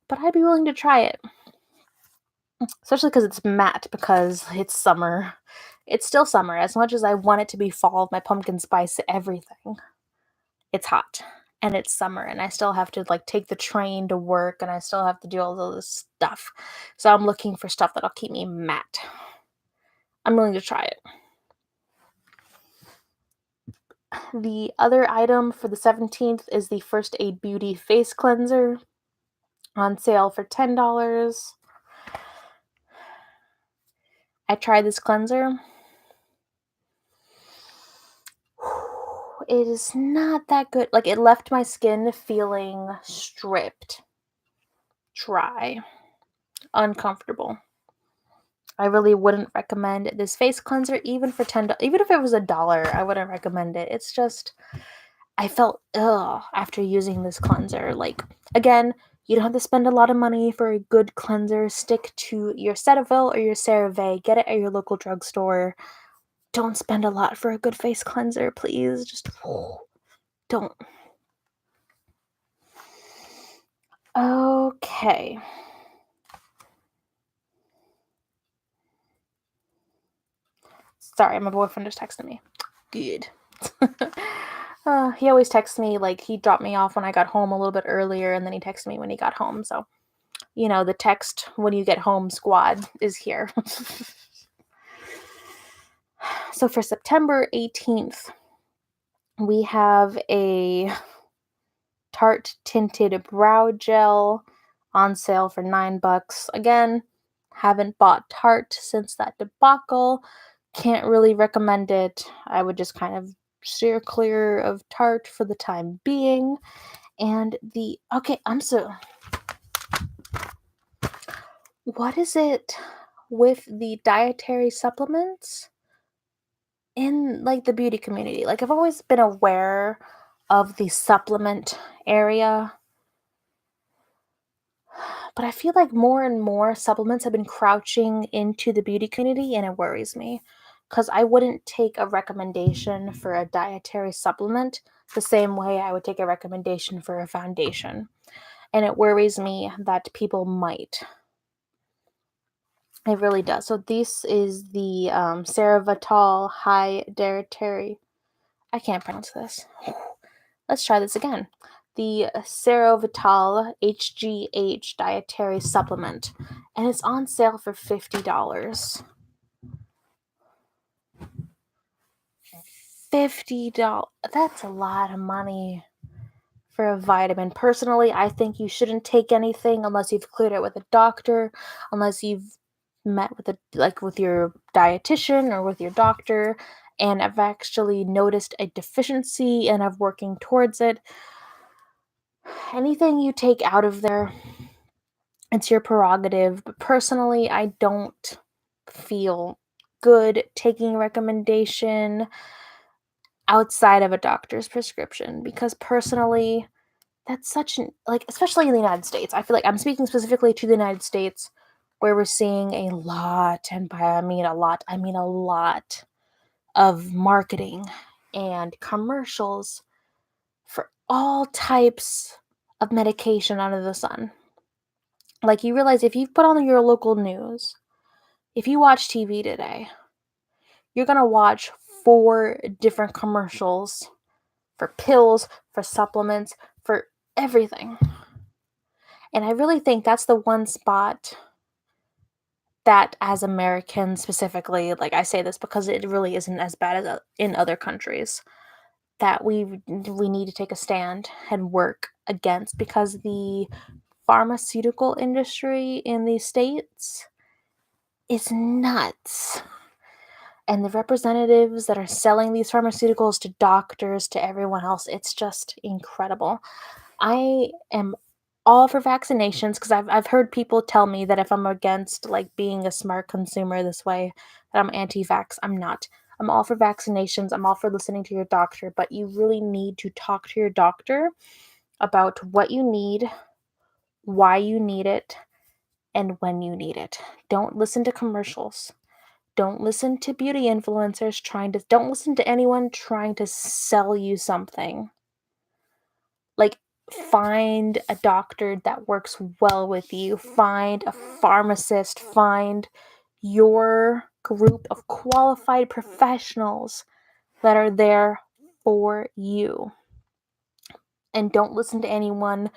But I'd be willing to try it. Especially because it's matte, because it's summer. It's still summer. As much as I want it to be fall, my pumpkin spice, everything, it's hot. And it's summer, and I still have to like take the train to work, and I still have to do all of this stuff. So I'm looking for stuff that'll keep me matte. I'm willing to try it. The other item for the 17th is the First Aid Beauty Face Cleanser on sale for $10. I tried this cleanser. It is not that good. Like, it left my skin feeling stripped, dry, uncomfortable. I really wouldn't recommend this face cleanser even for $10. Even if it was $1, I wouldn't recommend it. It's just, I felt ugh after using this cleanser. Like, again, you don't have to spend a lot of money for a good cleanser. Stick to your Cetaphil or your CeraVe. Get it at your local drugstore. Don't spend a lot for a good face cleanser, please. Just don't. Okay. Sorry, my boyfriend just texted me. Good. He always texts me, like, he dropped me off when I got home a little bit earlier, and then he texted me when he got home. So, the text when you get home squad is here. So for September 18th, we have a Tarte Tinted Brow Gel on sale for $9. Again, haven't bought Tarte since that debacle. Can't really recommend it. I would just kind of steer clear of Tarte for the time being. And what is it with the dietary supplements in like the beauty community? Like, I've always been aware of the supplement area, but I feel like more and more supplements have been crouching into the beauty community, and it worries me because I wouldn't take a recommendation for a dietary supplement the same way I would take a recommendation for a foundation. And it worries me that people might. It really does. So this is the Cerevital High Dietary. I can't pronounce this. Let's try this again. The Cerevital HGH Dietary Supplement, and it's on sale for $50. $50. That's a lot of money for a vitamin. Personally, I think you shouldn't take anything unless you've cleared it with a doctor, unless you've met with your dietitian or with your doctor and have actually noticed a deficiency and have working towards it. Anything you take out of there, it's your prerogative. But personally, I don't feel good taking a recommendation outside of a doctor's prescription because personally, that's such an especially in the United States. I feel like I'm speaking specifically to the United States where we're seeing a lot, and by I mean a lot of marketing and commercials for all types of medication under the sun. Like, you realize if you put on your local news, if you watch TV today, you're going to watch 4 different commercials for pills, for supplements, for everything. And I really think that's the one spot that, as Americans specifically, like, I say this because it really isn't as bad as in other countries, that we need to take a stand and work against, because the pharmaceutical industry in these states is nuts. And the representatives that are selling these pharmaceuticals to doctors, to everyone else, it's just incredible. I am all for vaccinations because I've heard people tell me that if I'm against, like, being a smart consumer this way, that I'm anti-vax. I'm not. I'm all for vaccinations, I'm all for listening to your doctor, but you really need to talk to your doctor about what you need, why you need it, and when you need it. Don't listen to commercials. Don't listen to beauty influencers don't listen to anyone trying to sell you something. Like, find a doctor that works well with you, find a pharmacist, find your group of qualified professionals that are there for you. And don't listen to anyone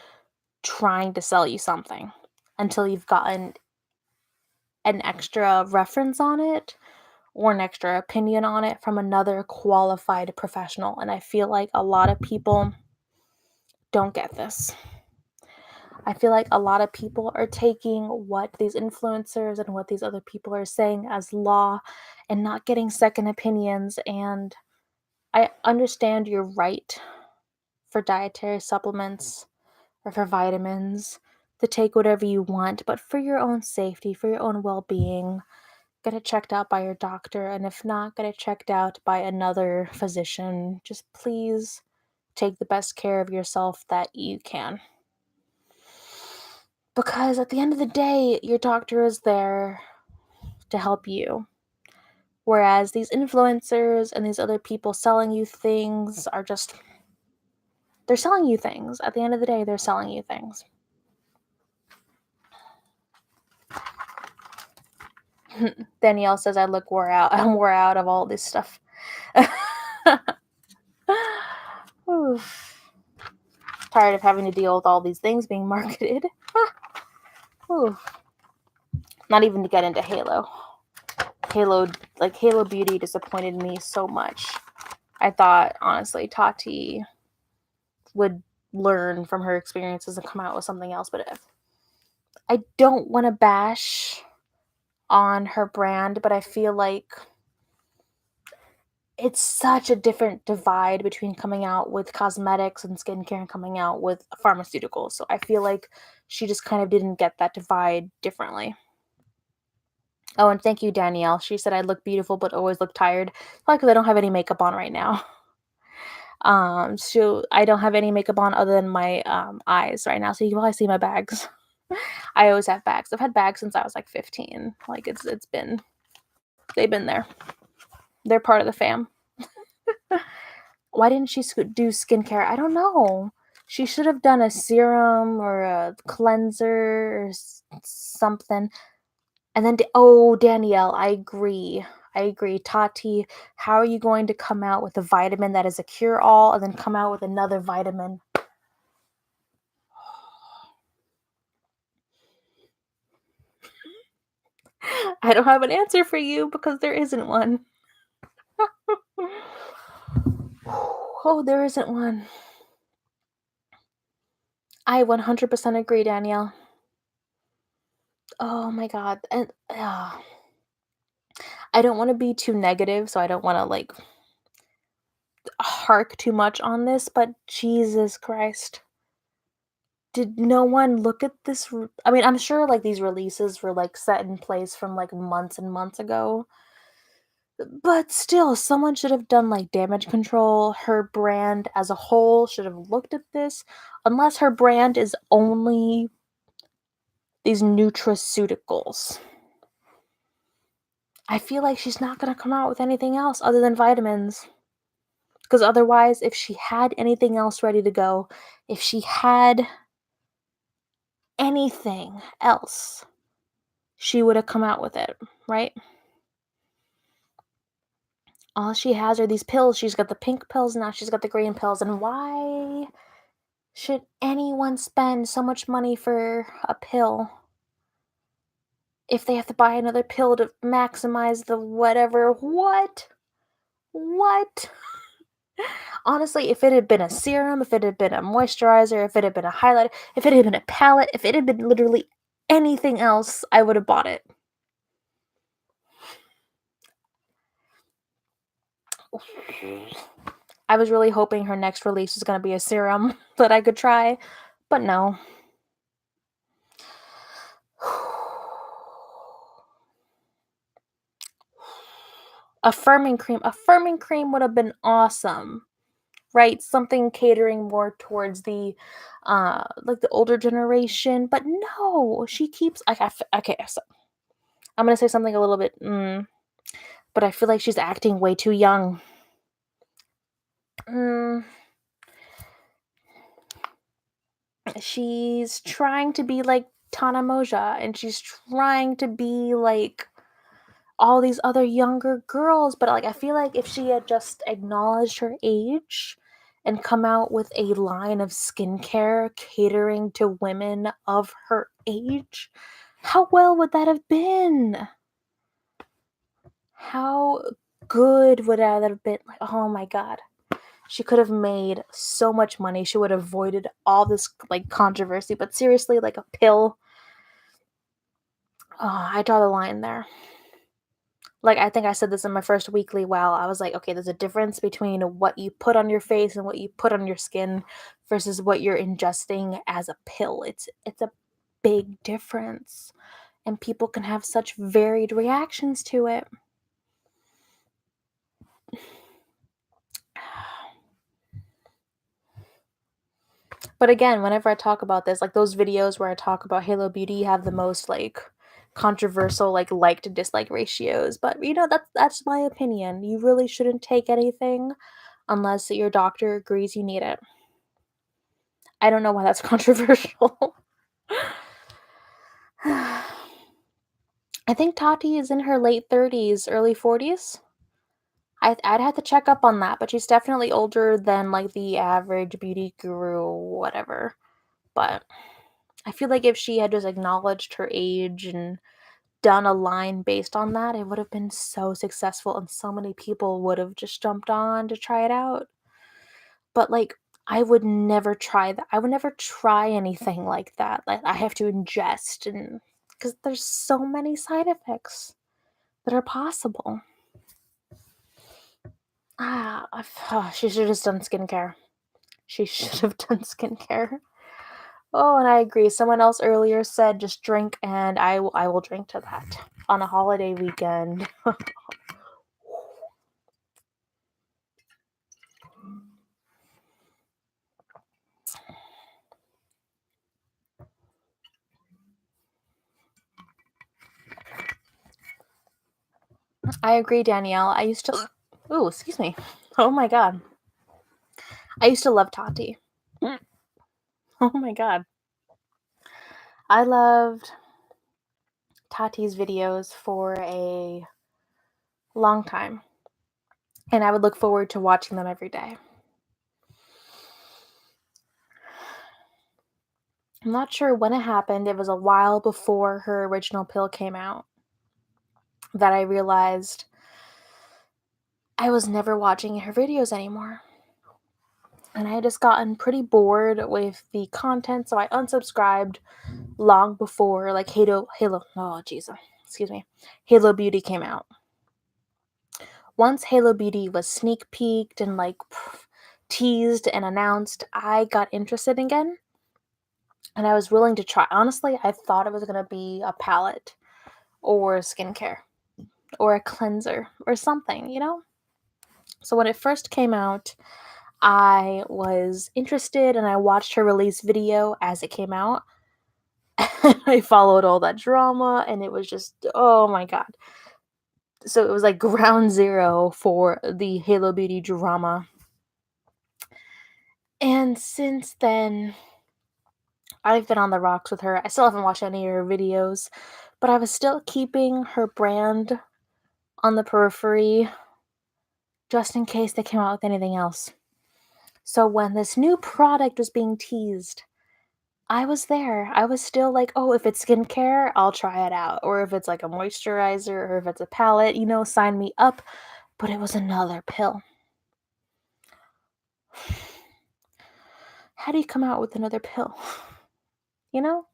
trying to sell you something until you've gotten an extra reference on it or an extra opinion on it from another qualified professional. And I feel like a lot of people don't get this. I feel like a lot of people are taking what these influencers and what these other people are saying as law and not getting second opinions. And I understand your right for dietary supplements or for vitamins to take whatever you want, but for your own safety, for your own well being, get it checked out by your doctor. And if not, get it checked out by another physician. Just please take the best care of yourself that you can. Because at the end of the day, your doctor is there to help you. Whereas these influencers and these other people selling you things are just, they're selling you things. At the end of the day, they're selling you things. Danielle says I look wore out. I'm wore out of all this stuff. Oof. Tired of having to deal with all these things being marketed. Oof. Not even to get into Halo. Halo Beauty disappointed me so much. I thought, honestly, Tati would learn from her experiences and come out with something else, but I don't want to bash on her brand, but I feel like it's such a different divide between coming out with cosmetics and skincare and coming out with pharmaceuticals. So I feel like she just kind of didn't get that divide differently. Oh, and thank you, Danielle. She said I look beautiful but always look tired. Probably because I don't have any makeup on right now. So I don't have any makeup on other than my eyes right now. So you can probably see my bags. I always have bags. I've had bags since I was like 15. Like they've been there. They're part of the fam. Why didn't she do skincare? I don't know. She should have done a serum or a cleanser or something. And then, Danielle, I agree. Tati, how are you going to come out with a vitamin that is a cure-all and then come out with another vitamin? I don't have an answer for you because there isn't one. Oh, there isn't one. I 100% agree, Danielle. Oh my god. And I don't want to be too negative, so I don't want to like hark too much on this, but Jesus Christ. Did no one look at this? I mean, I'm sure like these releases were like set in place from like months and months ago. But still, someone should have done like damage control. Her brand as a whole should have looked at this. Unless her brand is only these nutraceuticals. I feel like she's not going to come out with anything else other than vitamins. Because otherwise, if she had anything else ready to go, if she had anything else, she would have come out with it, right? All she has are these pills. She's got the pink pills, now she's got the green pills. And why should anyone spend so much money for a pill if they have to buy another pill to maximize the whatever? What? Honestly, if it had been a serum, if it had been a moisturizer, if it had been a highlighter, if it had been a palette, if it had been literally anything else, I would have bought it. I was really hoping her next release was going to be a serum that I could try, but no. A firming cream would have been awesome, right? Something catering more towards the, like, the older generation, but no, she keeps like, okay, so I'm gonna say something a little bit, but I feel like she's acting way too young. Mm, she's trying to be like Tana Moja, and she's trying to be like all these other younger girls, but, like, I feel like if she had just acknowledged her age and come out with a line of skincare catering to women of her age, how well would that have been? How good would that have been? Like, oh my god. She could have made so much money. She would have avoided all this, like, controversy, but seriously, like, a pill? Oh, I draw the line there. Like, I think I said this in my first weekly wow. I was like, okay, there's a difference between what you put on your face and what you put on your skin versus what you're ingesting as a pill. It's a big difference. And people can have such varied reactions to it. But again, whenever I talk about this, like those videos where I talk about Halo Beauty have the most like controversial like to dislike ratios. But that's my opinion. You really shouldn't take anything unless your doctor agrees you need it. I don't know why that's controversial. I think Tati is in her late 30s, early 40s. I'd have to check up on that, but she's definitely older than like the average beauty guru, whatever. But I feel like if she had just acknowledged her age and done a line based on that, it would have been so successful and so many people would have just jumped on to try it out. But, like, I would never try that. I would never try anything like that. Like, I have to ingest and because there's so many side effects that are possible. She should have just done skincare. She should have done skincare. Oh, and I agree. Someone else earlier said just drink, and I will drink to that on a holiday weekend. I agree, Danielle. I used to Ooh, excuse me. Oh my god. I used to love Tati. Oh my god. I loved Tati's videos for a long time, and I would look forward to watching them every day. I'm not sure when it happened. It was a while before her original pill came out that I realized I was never watching her videos anymore. And I had just gotten pretty bored with the content, so I unsubscribed long before like Halo Beauty came out. Once Halo Beauty was sneak peeked and like teased and announced, I got interested again and I was willing to try. Honestly, I thought it was going to be a palette or skincare or a cleanser or something. So when it first came out, I was interested and I watched her release video as it came out. I followed all that drama and it was just, oh my god. So it was like ground zero for the Halo Beauty drama. And since then, I've been on the rocks with her. I still haven't watched any of her videos, but I was still keeping her brand on the periphery just in case they came out with anything else. So when this new product was being teased, I was there. I was still like, oh, if it's skincare, I'll try it out. Or if it's like a moisturizer or if it's a palette, sign me up. But it was another pill. How do you come out with another pill? You know?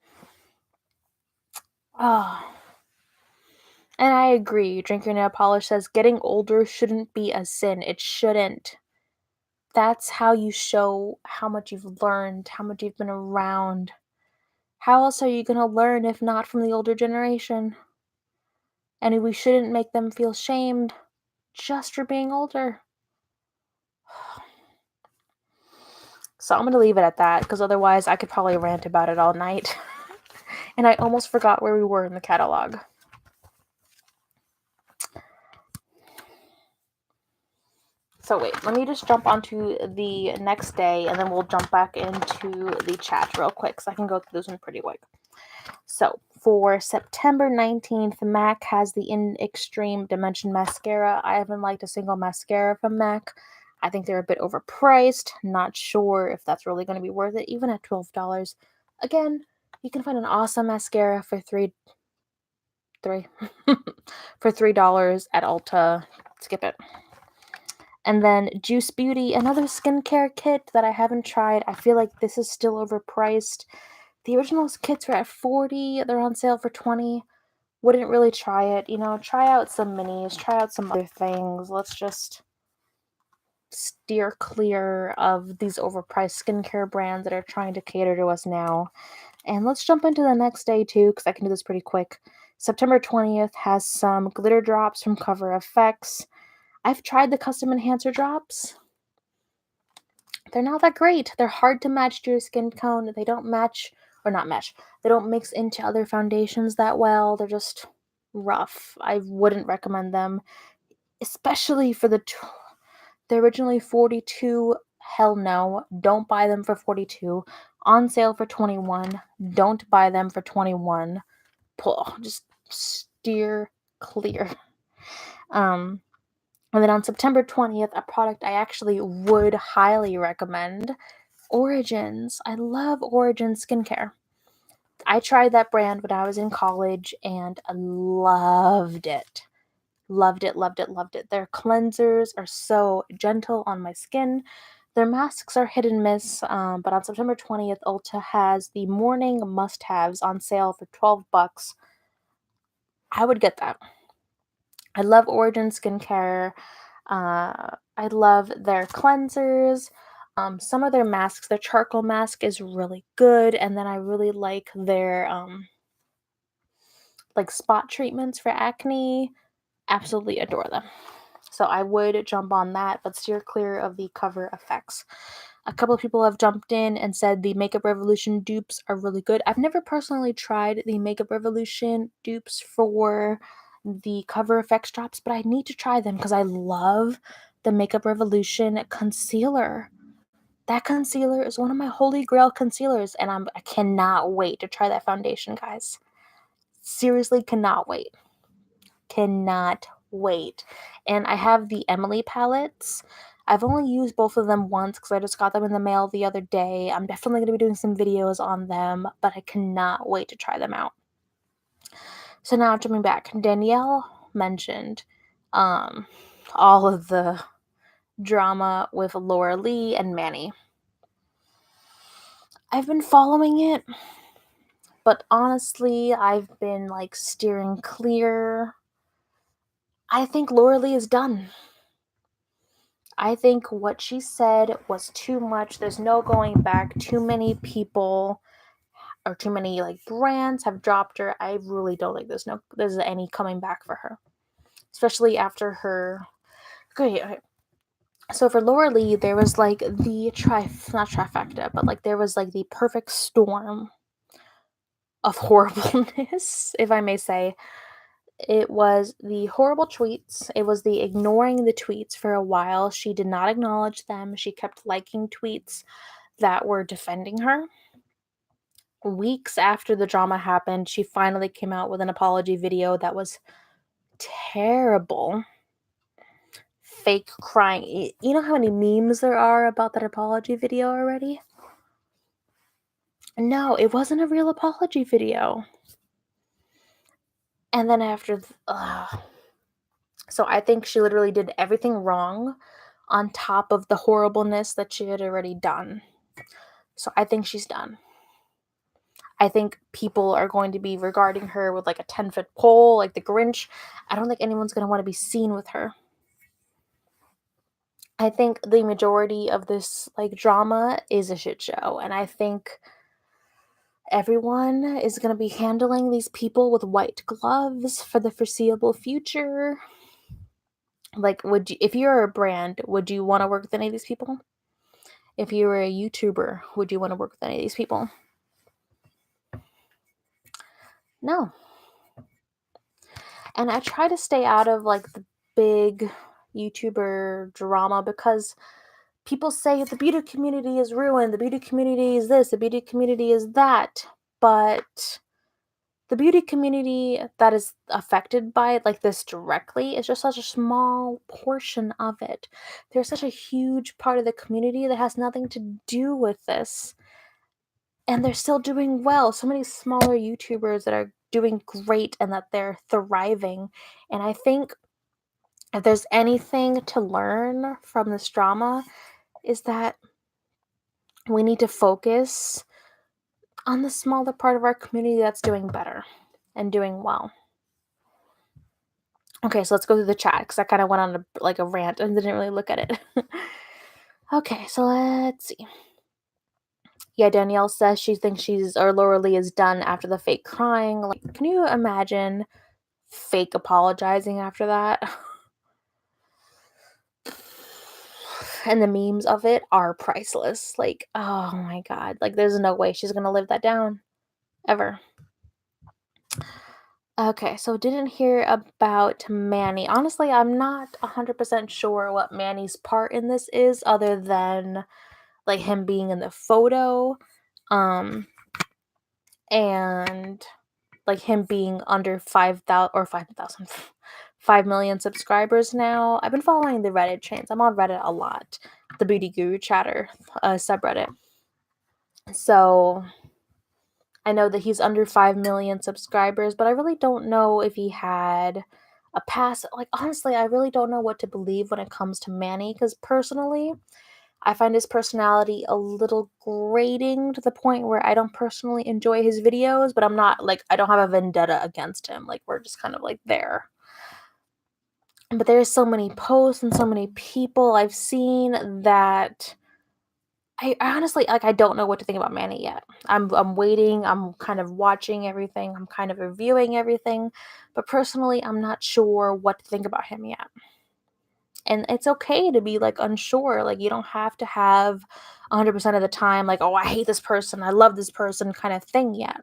Oh. And I agree. Drink Your Nail Polish says getting older shouldn't be a sin. It shouldn't. That's how you show how much you've learned, how much you've been around. How else are you gonna learn if not from the older generation? And we shouldn't make them feel shamed just for being older. So I'm gonna leave it at that because otherwise I could probably rant about it all night. And I almost forgot where we were in the catalog. So wait, let me just jump onto the next day and then we'll jump back into the chat real quick so I can go through this one pretty quick. So for September 19th, MAC has the In Extreme Dimension Mascara. I haven't liked a single mascara from MAC. I think they're a bit overpriced. Not sure if that's really going to be worth it, even at $12. Again, you can find an awesome mascara for $3 for $3 at Ulta. Skip it. And then Juice Beauty, another skincare kit that I haven't tried. I feel like this is still overpriced. The original kits were at $40. They're on sale for $20. Wouldn't really try it. Try out some minis. Try out some other things. Let's just steer clear of these overpriced skincare brands that are trying to cater to us now. And let's jump into the next day too, because I can do this pretty quick. September 20th has some glitter drops from Cover FX. I've tried the custom enhancer drops. They're not that great. They're hard to match to your skin tone. They don't match, or not match. They don't mix into other foundations that well. They're just rough. I wouldn't recommend them, especially for they're originally 42. Hell no. Don't buy them for 42. On sale for 21. Don't buy them for 21. Just steer clear. And then on September 20th, a product I actually would highly recommend, Origins. I love Origins skincare. I tried that brand when I was in college and I loved it. Loved it, loved it, loved it. Their cleansers are so gentle on my skin. Their masks are hit and miss, but on September 20th, Ulta has the morning must-haves on sale for $12. I would get that. I love Origin skincare. I love their cleansers. Some of their masks, their charcoal mask is really good, and then I really like their like spot treatments for acne. Absolutely adore them. So I would jump on that, but steer clear of the Cover effects. A couple of people have jumped in and said the Makeup Revolution dupes are really good. I've never personally tried the Makeup Revolution dupes for the Cover effects drops, but I need to try them because I love the Makeup Revolution concealer. That concealer is one of my holy grail concealers, and I cannot wait to try that foundation, guys. Seriously, cannot wait. Cannot wait. And I have the Emily palettes. I've only used both of them once because I just got them in the mail the other day. I'm definitely going to be doing some videos on them, but I cannot wait to try them out. So now jumping back, Danielle mentioned all of the drama with Laura Lee and Manny. I've been following it, but honestly, I've been like steering clear. I think Laura Lee is done. I think what she said was too much. There's no going back. Too many people or too many like brands have dropped her. I really don't think there's any coming back for her. Especially after her. Okay. So for Laura Lee, there was like the not trifecta, but like there was like the perfect storm of horribleness, if I may say. It was the horrible tweets. It was the ignoring the tweets for a while. She did not acknowledge them. She kept liking tweets that were defending her. Weeks after the drama happened, she finally came out with an apology video that was terrible. Fake crying. You know how many memes there are about that apology video already? No, it wasn't a real apology video. And then after, so I think she literally did everything wrong on top of the horribleness that she had already done. So I think she's done. I think people are going to be regarding her with like a 10-foot pole, like the Grinch. I don't think anyone's going to want to be seen with her. I think the majority of this, like, drama is a shit show, and I think everyone is gonna be handling these people with white gloves for the foreseeable future. Like, would you if you're a brand, would you wanna work with any of these people? If you were a YouTuber, would you wanna work with any of these people? No. And I try to stay out of, like, the big YouTuber drama because people say the beauty community is ruined, the beauty community is this, the beauty community is that, but the beauty community that is affected by it like this directly is just such a small portion of it. There's such a huge part of the community that has nothing to do with this, and they're still doing well. So many smaller YouTubers that are doing great and that they're thriving, and I think if there's anything to learn from this drama is that we need to focus on the smaller part of our community that's doing better and doing well. Okay, so let's go through the chat because I kind of went on a rant and didn't really look at it. Okay, so let's see. Yeah, Danielle says she thinks Laura Lee is done after the fake crying. Like, can you imagine fake apologizing after that? And the memes of it are priceless. Like, oh my god, like there's no way she's gonna live that down ever. Okay, so didn't hear about Manny. Honestly, I'm not 100% sure what Manny's part in this is other than like him being in the photo um and like him being under 5,000 or 5,000 5 million subscribers now. I've been following the Reddit chains. I'm on Reddit a lot. The Beauty Guru Chatter subreddit. So I know that he's under 5 million subscribers, but I really don't know if he had a pass. Like, honestly, I really don't know what to believe when it comes to Manny because personally, I find his personality a little grating to the point where I don't personally enjoy his videos, but I'm not like, I don't have a vendetta against him. Like, we're just kind of like there. But there's so many posts and so many people I've seen that I honestly like I don't know what to think about Manny yet. I'm waiting, I'm kind of watching everything, I'm kind of reviewing everything, but personally I'm not sure what to think about him yet. And it's okay to be like unsure. Like you don't have to have 100% of the time like, "Oh, I hate this person. I love this person" kind of thing yet.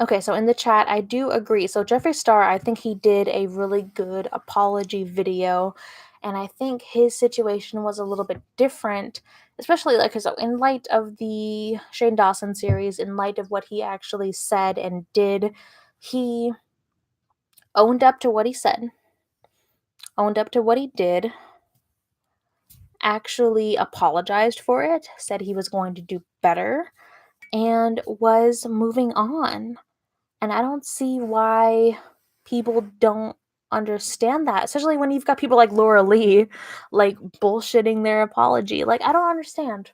Okay, so in the chat, I do agree. So Jeffree Star, I think he did a really good apology video, and I think his situation was a little bit different, especially like so in light of the Shane Dawson series, in light of what he actually said and did, he owned up to what he said, owned up to what he did, actually apologized for it, said he was going to do better, and was moving on. And I don't see why people don't understand that, especially when you've got people like Laura Lee, like, bullshitting their apology. Like, I don't understand.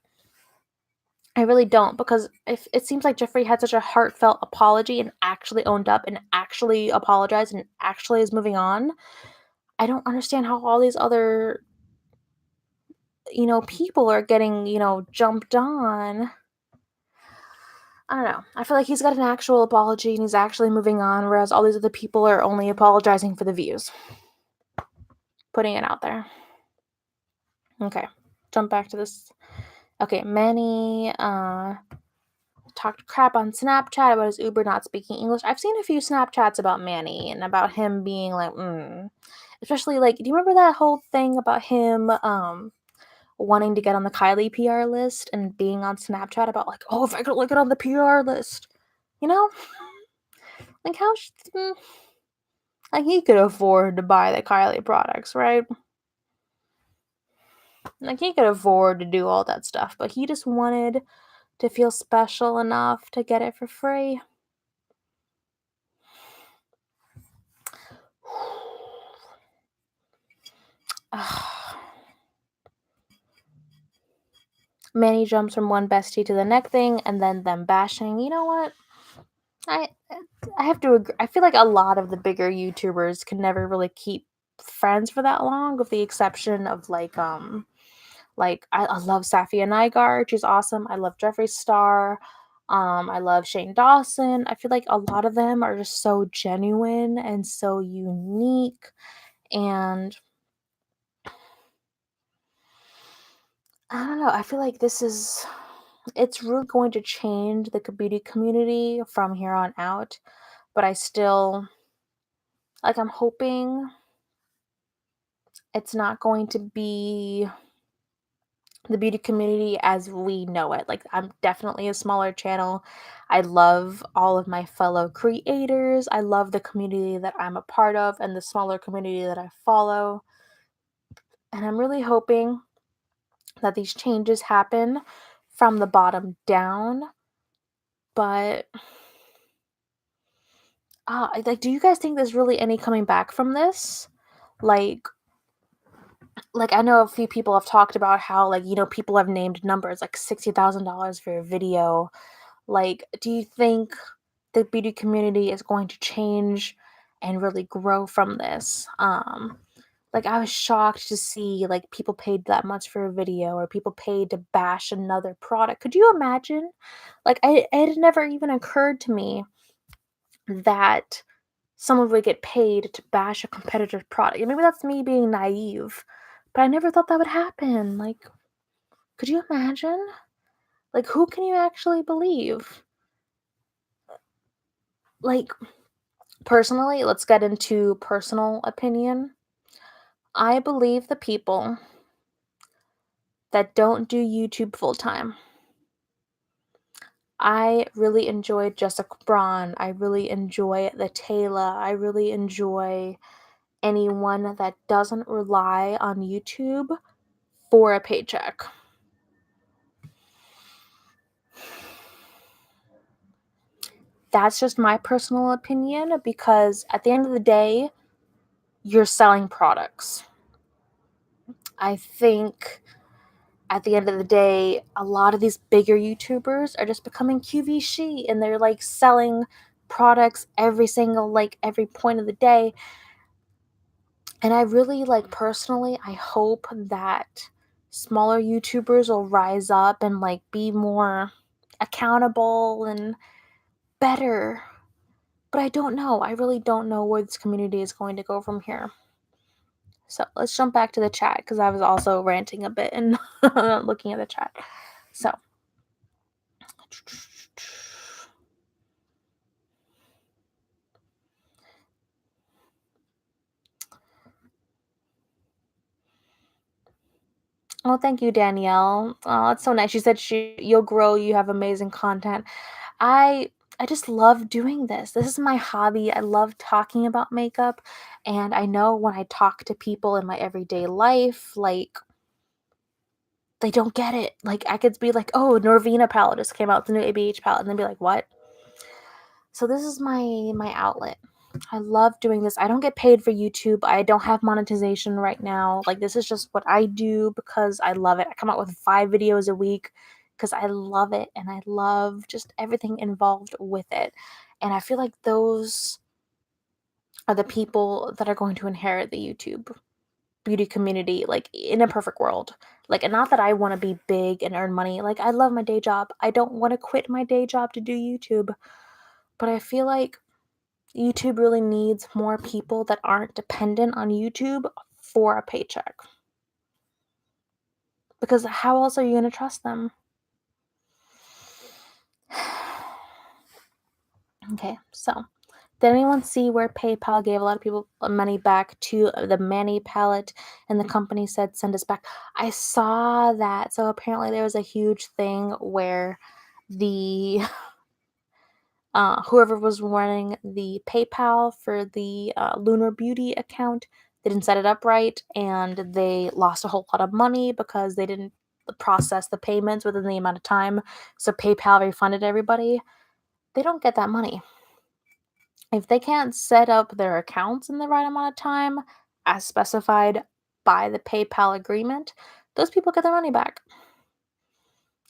I really don't, because if it seems like Jeffree had such a heartfelt apology and actually owned up and actually apologized and actually is moving on, I don't understand how all these other, people are getting, jumped on. I don't know. I feel like he's got an actual apology and he's actually moving on, whereas all these other people are only apologizing for the views. Putting it out there. Okay. Jump back to this. Okay, Manny talked crap on Snapchat about his Uber not speaking English. I've seen a few Snapchats about Manny and about him being like, especially like, do you remember that whole thing about him wanting to get on the Kylie PR list and being on Snapchat about like, oh, if I could look it on the PR list, you know? Like like he could afford to buy the Kylie products, right? Like he could afford to do all that stuff, but he just wanted to feel special enough to get it for free. Manny jumps from one bestie to the next thing and then them bashing. You know what? I I have to agree. I feel like a lot of the bigger YouTubers can never really keep friends for that long, with the exception of like I love Safia Nygaard, she's awesome. I love Jeffree Star. I love Shane Dawson. I feel like a lot of them are just so genuine and so unique. And I don't know. I feel like it's really going to change the beauty community from here on out. But I still, like, I'm hoping it's not going to be the beauty community as we know it. Like, I'm definitely a smaller channel. I love all of my fellow creators. I love the community that I'm a part of and the smaller community that I follow. And I'm really hoping that these changes happen from the bottom down. But like, do you guys think there's really any coming back from this? Like, I know a few people have talked about how, like, people have named numbers like $60,000 for a video. Like, do you think the beauty community is going to change and really grow from this? Like, I was shocked to see, like, people paid that much for a video, or people paid to bash another product. Could you imagine? Like, it had never even occurred to me that someone would get paid to bash a competitor's product. And maybe that's me being naive, but I never thought that would happen. Like, could you imagine? Like, who can you actually believe? Like, personally, let's get into personal opinion. I believe the people that don't do YouTube full time. I really enjoy Jessica Braun. I really enjoy the Taylor. I really enjoy anyone that doesn't rely on YouTube for a paycheck. That's just my personal opinion, because at the end of the day, you're selling products. I think at the end of the day, a lot of these bigger YouTubers are just becoming QVC, and they're like selling products every point of the day. And I really, like, personally, I hope that smaller YouTubers will rise up and, like, be more accountable and better. But I don't know. I really don't know where this community is going to go from here. So let's jump back to the chat, because I was also ranting a bit and looking at the chat. So, oh, thank you, Danielle. Oh, that's so nice. She said you'll grow. You have amazing content. I I just love doing this. This is my hobby. I love talking about makeup, and I know when I talk to people in my everyday life, like, they don't get it. Like, I could be like, "Oh, Norvina palette just came out, the new ABH palette," and they'd be like, "What?" So this is my outlet. I love doing this. I don't get paid for YouTube. I don't have monetization right now. Like, this is just what I do because I love it. I come out with 5 videos a week because I love it, and I love just everything involved with it. And I feel like those are the people that are going to inherit the YouTube beauty community, like, in a perfect world. Like, and not that I want to be big and earn money. Like, I love my day job. I don't want to quit my day job to do YouTube. But I feel like YouTube really needs more people that aren't dependent on YouTube for a paycheck. Because how else are you going to trust them? Okay, so did anyone see where PayPal gave a lot of people money back to the Manny palette, and the company said send us back? I saw that. So apparently there was a huge thing where the whoever was running the PayPal for the Lunar Beauty account, they didn't set it up right, and they lost a whole lot of money because they didn't process the payments within the amount of time. So PayPal refunded everybody. They don't get that money. If they can't set up their accounts in the right amount of time, as specified by the PayPal agreement, those people get their money back.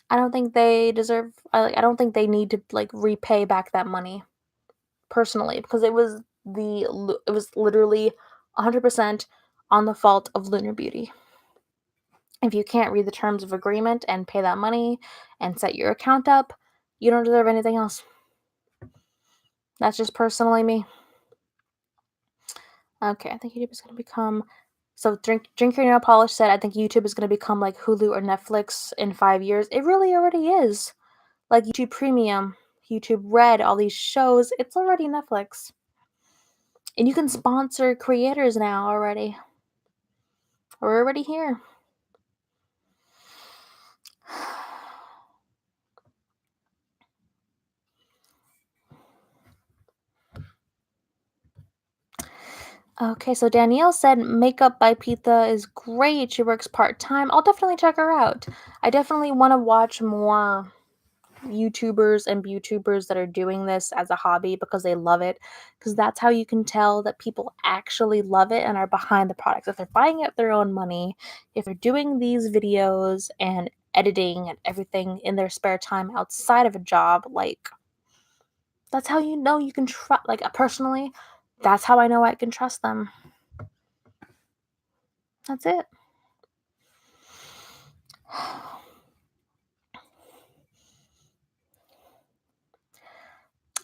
I don't think they deserve, I don't think they need to, like, repay back that money. personally, because it was literally 100% on the fault of Lunar Beauty. If you can't read the terms of agreement and pay that money and set your account up, you don't deserve anything else. That's just personally me. Okay, I think YouTube is going to become... So Drink Your Nail Polish said, I think YouTube is going to become like Hulu or Netflix in 5 years. It really already is. Like YouTube Premium, YouTube Red, all these shows, it's already Netflix. And you can sponsor creators now already. We're already here. Okay, so Danielle said Makeup by Pita is great. She works part-time. I'll definitely check her out. I definitely want to watch more YouTubers and YouTubers that are doing this as a hobby because they love it. Because that's how you can tell that people actually love it and are behind the products. If they're buying it with their own money, if they're doing these videos and editing and everything in their spare time outside of a job, like, that's how you know you can trust. Like, personally, that's how I know I can trust them. That's it.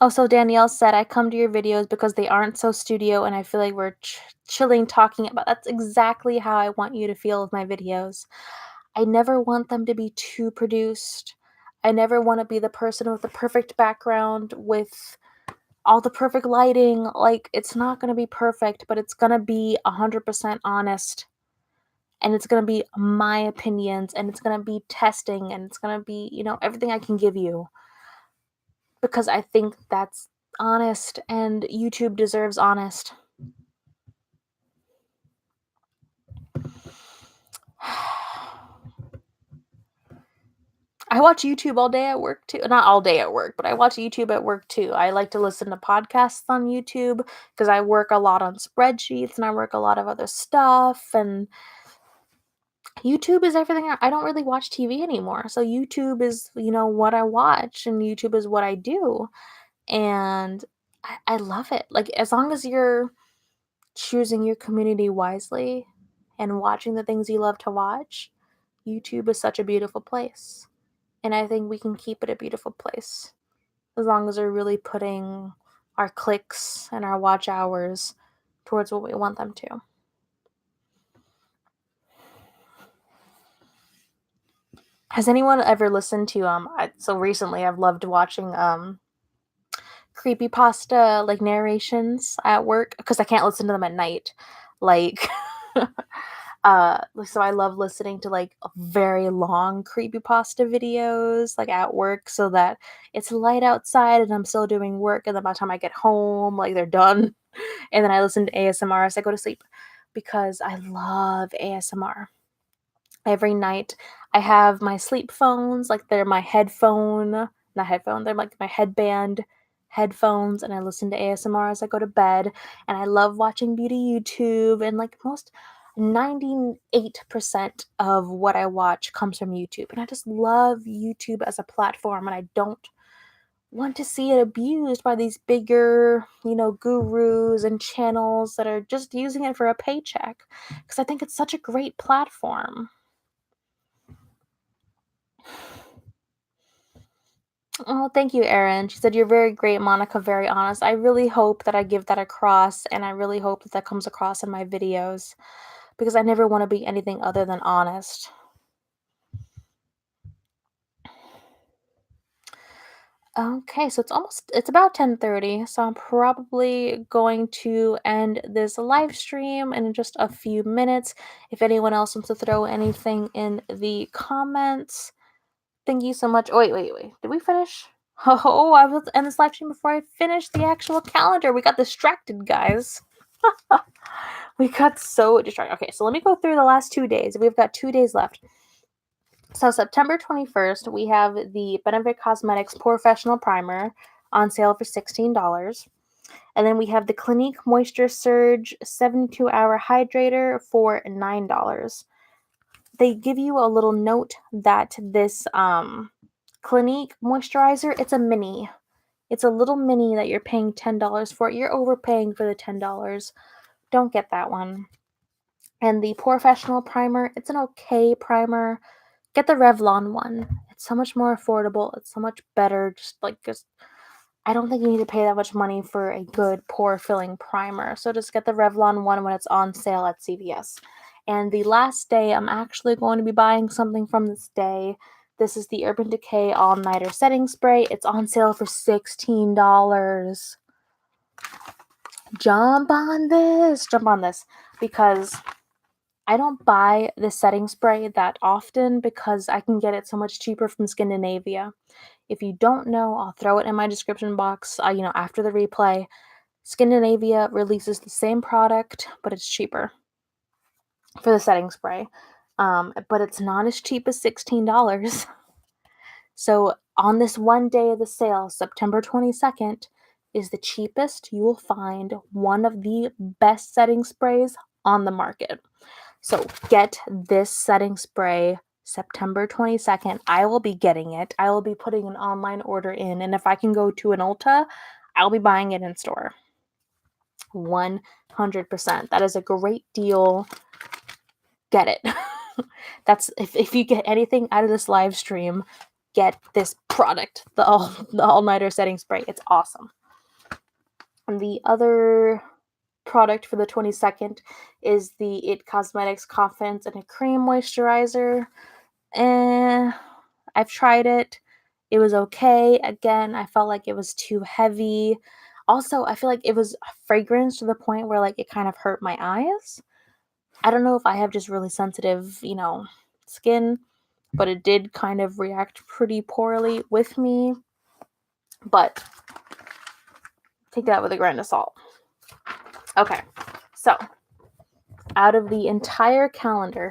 Also, Danielle said, I come to your videos because they aren't so studio and I feel like we're chilling talking about... That's exactly how I want you to feel with my videos. I never want them to be too produced. I never want to be the person with the perfect background with all the perfect lighting. Like, it's not going to be perfect, but it's going to be 100% honest. And it's going to be my opinions, and it's going to be testing, and it's going to be, everything I can give you. Because I think that's honest, and YouTube deserves honest. I watch YouTube all day at work too. Not all day at work, but I watch YouTube at work too. I like to listen to podcasts on YouTube because I work a lot on spreadsheets and I work a lot of other stuff, and YouTube is everything. I don't really watch TV anymore. So YouTube is, what I watch, and YouTube is what I do. And I love it. Like, as long as you're choosing your community wisely and watching the things you love to watch, YouTube is such a beautiful place. And I think we can keep it a beautiful place as long as we're really putting our clicks and our watch hours towards what we want them to. Has anyone ever listened to so recently I've loved watching creepypasta like narrations at work because I can't listen to them at night. Like so I love listening to like very long creepypasta videos like at work so that it's light outside and I'm still doing work, and then by the time I get home, like, they're done. And then I listen to ASMR as I go to sleep because I love ASMR. Every night I have my sleep phones, like they're my not headphone, they're like my headband headphones, and I listen to ASMR as I go to bed. And I love watching beauty YouTube, and like most 98% of what I watch comes from YouTube. And I just love YouTube as a platform, and I don't want to see it abused by these bigger, gurus and channels that are just using it for a paycheck, because I think it's such a great platform. Oh, thank you, Erin. She said, you're very great, Monica, very honest. I really hope that I give that across, and I really hope that that comes across in my videos, because I never want to be anything other than honest. Okay, so it's about 10:30, so I'm probably going to end this live stream in just a few minutes. If anyone else wants to throw anything in the comments. Thank you so much. Oh, wait. Did we finish? Oh, I was end this live stream before I finished the actual calendar. We got distracted, guys. We got so distracted. Okay, so let me go through the last 2 days. We've got 2 days left. So September 21st, we have the Benefit Cosmetics Professional Primer on sale for $16. And then we have the Clinique Moisture Surge 72-Hour Hydrator for $9. They give you a little note that this Clinique moisturizer, it's a mini. It's a little mini that you're paying $10 for. You're overpaying for the $10. Don't get that one. And the Professional primer, it's an okay primer. Get the Revlon one. It's so much more affordable. It's so much better. Just I don't think you need to pay that much money for a good pore filling primer. So just get the Revlon one when it's on sale at CVS. And the last day, I'm actually going to be buying something from this day. This is the Urban Decay All Nighter Setting Spray. It's on sale for $16. Jump on this because I don't buy this setting spray that often because I can get it so much cheaper from Scandinavia. If you don't know, I'll throw it in my description box, after the replay. Scandinavia releases the same product, but it's cheaper for the setting spray. But it's not as cheap as $16. So on this one day of the sale, September 22nd, is the cheapest you will find one of the best setting sprays on the market. So get this setting spray September 22nd. I will be getting it. I will be putting an online order in, and if I can go to an Ulta, I'll be buying it in store. 100%. That is a great deal. Get it. That's if you get anything out of this live stream, get this product, the all-nighter setting spray. It's awesome. And the other product for the 22nd is the It Cosmetics Confidence in a Cream Moisturizer. I've tried it. It was okay. Again, I felt like it was too heavy. Also, I feel like it was fragrance to the point where it kind of hurt my eyes. I don't know if I have just really sensitive, skin, but it did kind of react pretty poorly with me. But take that with a grain of salt. Okay, so out of the entire calendar,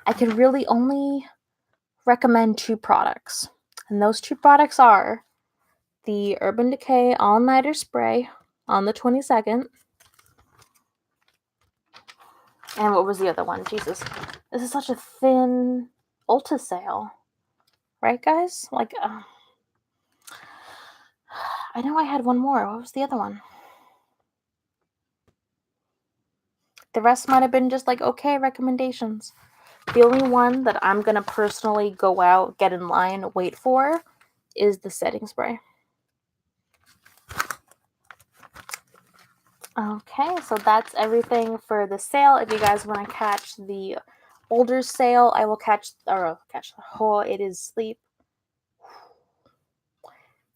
I can really only recommend 2 products. And those 2 products are the Urban Decay All Nighter Spray on the 22nd. And what was the other one? Jesus. This is such a thin Ulta sale. Right, guys? I know I had one more. What was the other one? The rest might have been just okay recommendations. The only one that I'm going to personally go out, get in line, wait for is the setting spray. Okay, so that's everything for the sale. If you guys want to catch the older sale, I will catch the whole. It is sleep.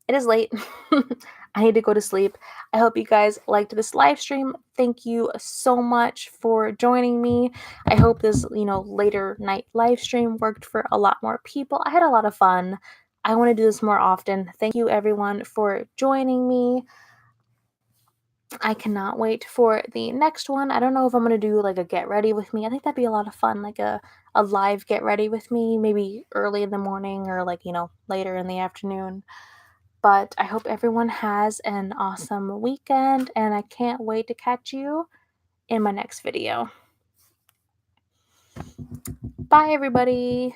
It is late. I need to go to sleep. I hope you guys liked this live stream. Thank you so much for joining me. I hope this, later night live stream worked for a lot more people. I had a lot of fun. I want to do this more often. Thank you everyone for joining me. I cannot wait for the next one. I don't know if I'm going to do a get ready with me. I think that'd be a lot of fun, a live get ready with me, maybe early in the morning or later in the afternoon. But I hope everyone has an awesome weekend, and I can't wait to catch you in my next video. Bye, everybody.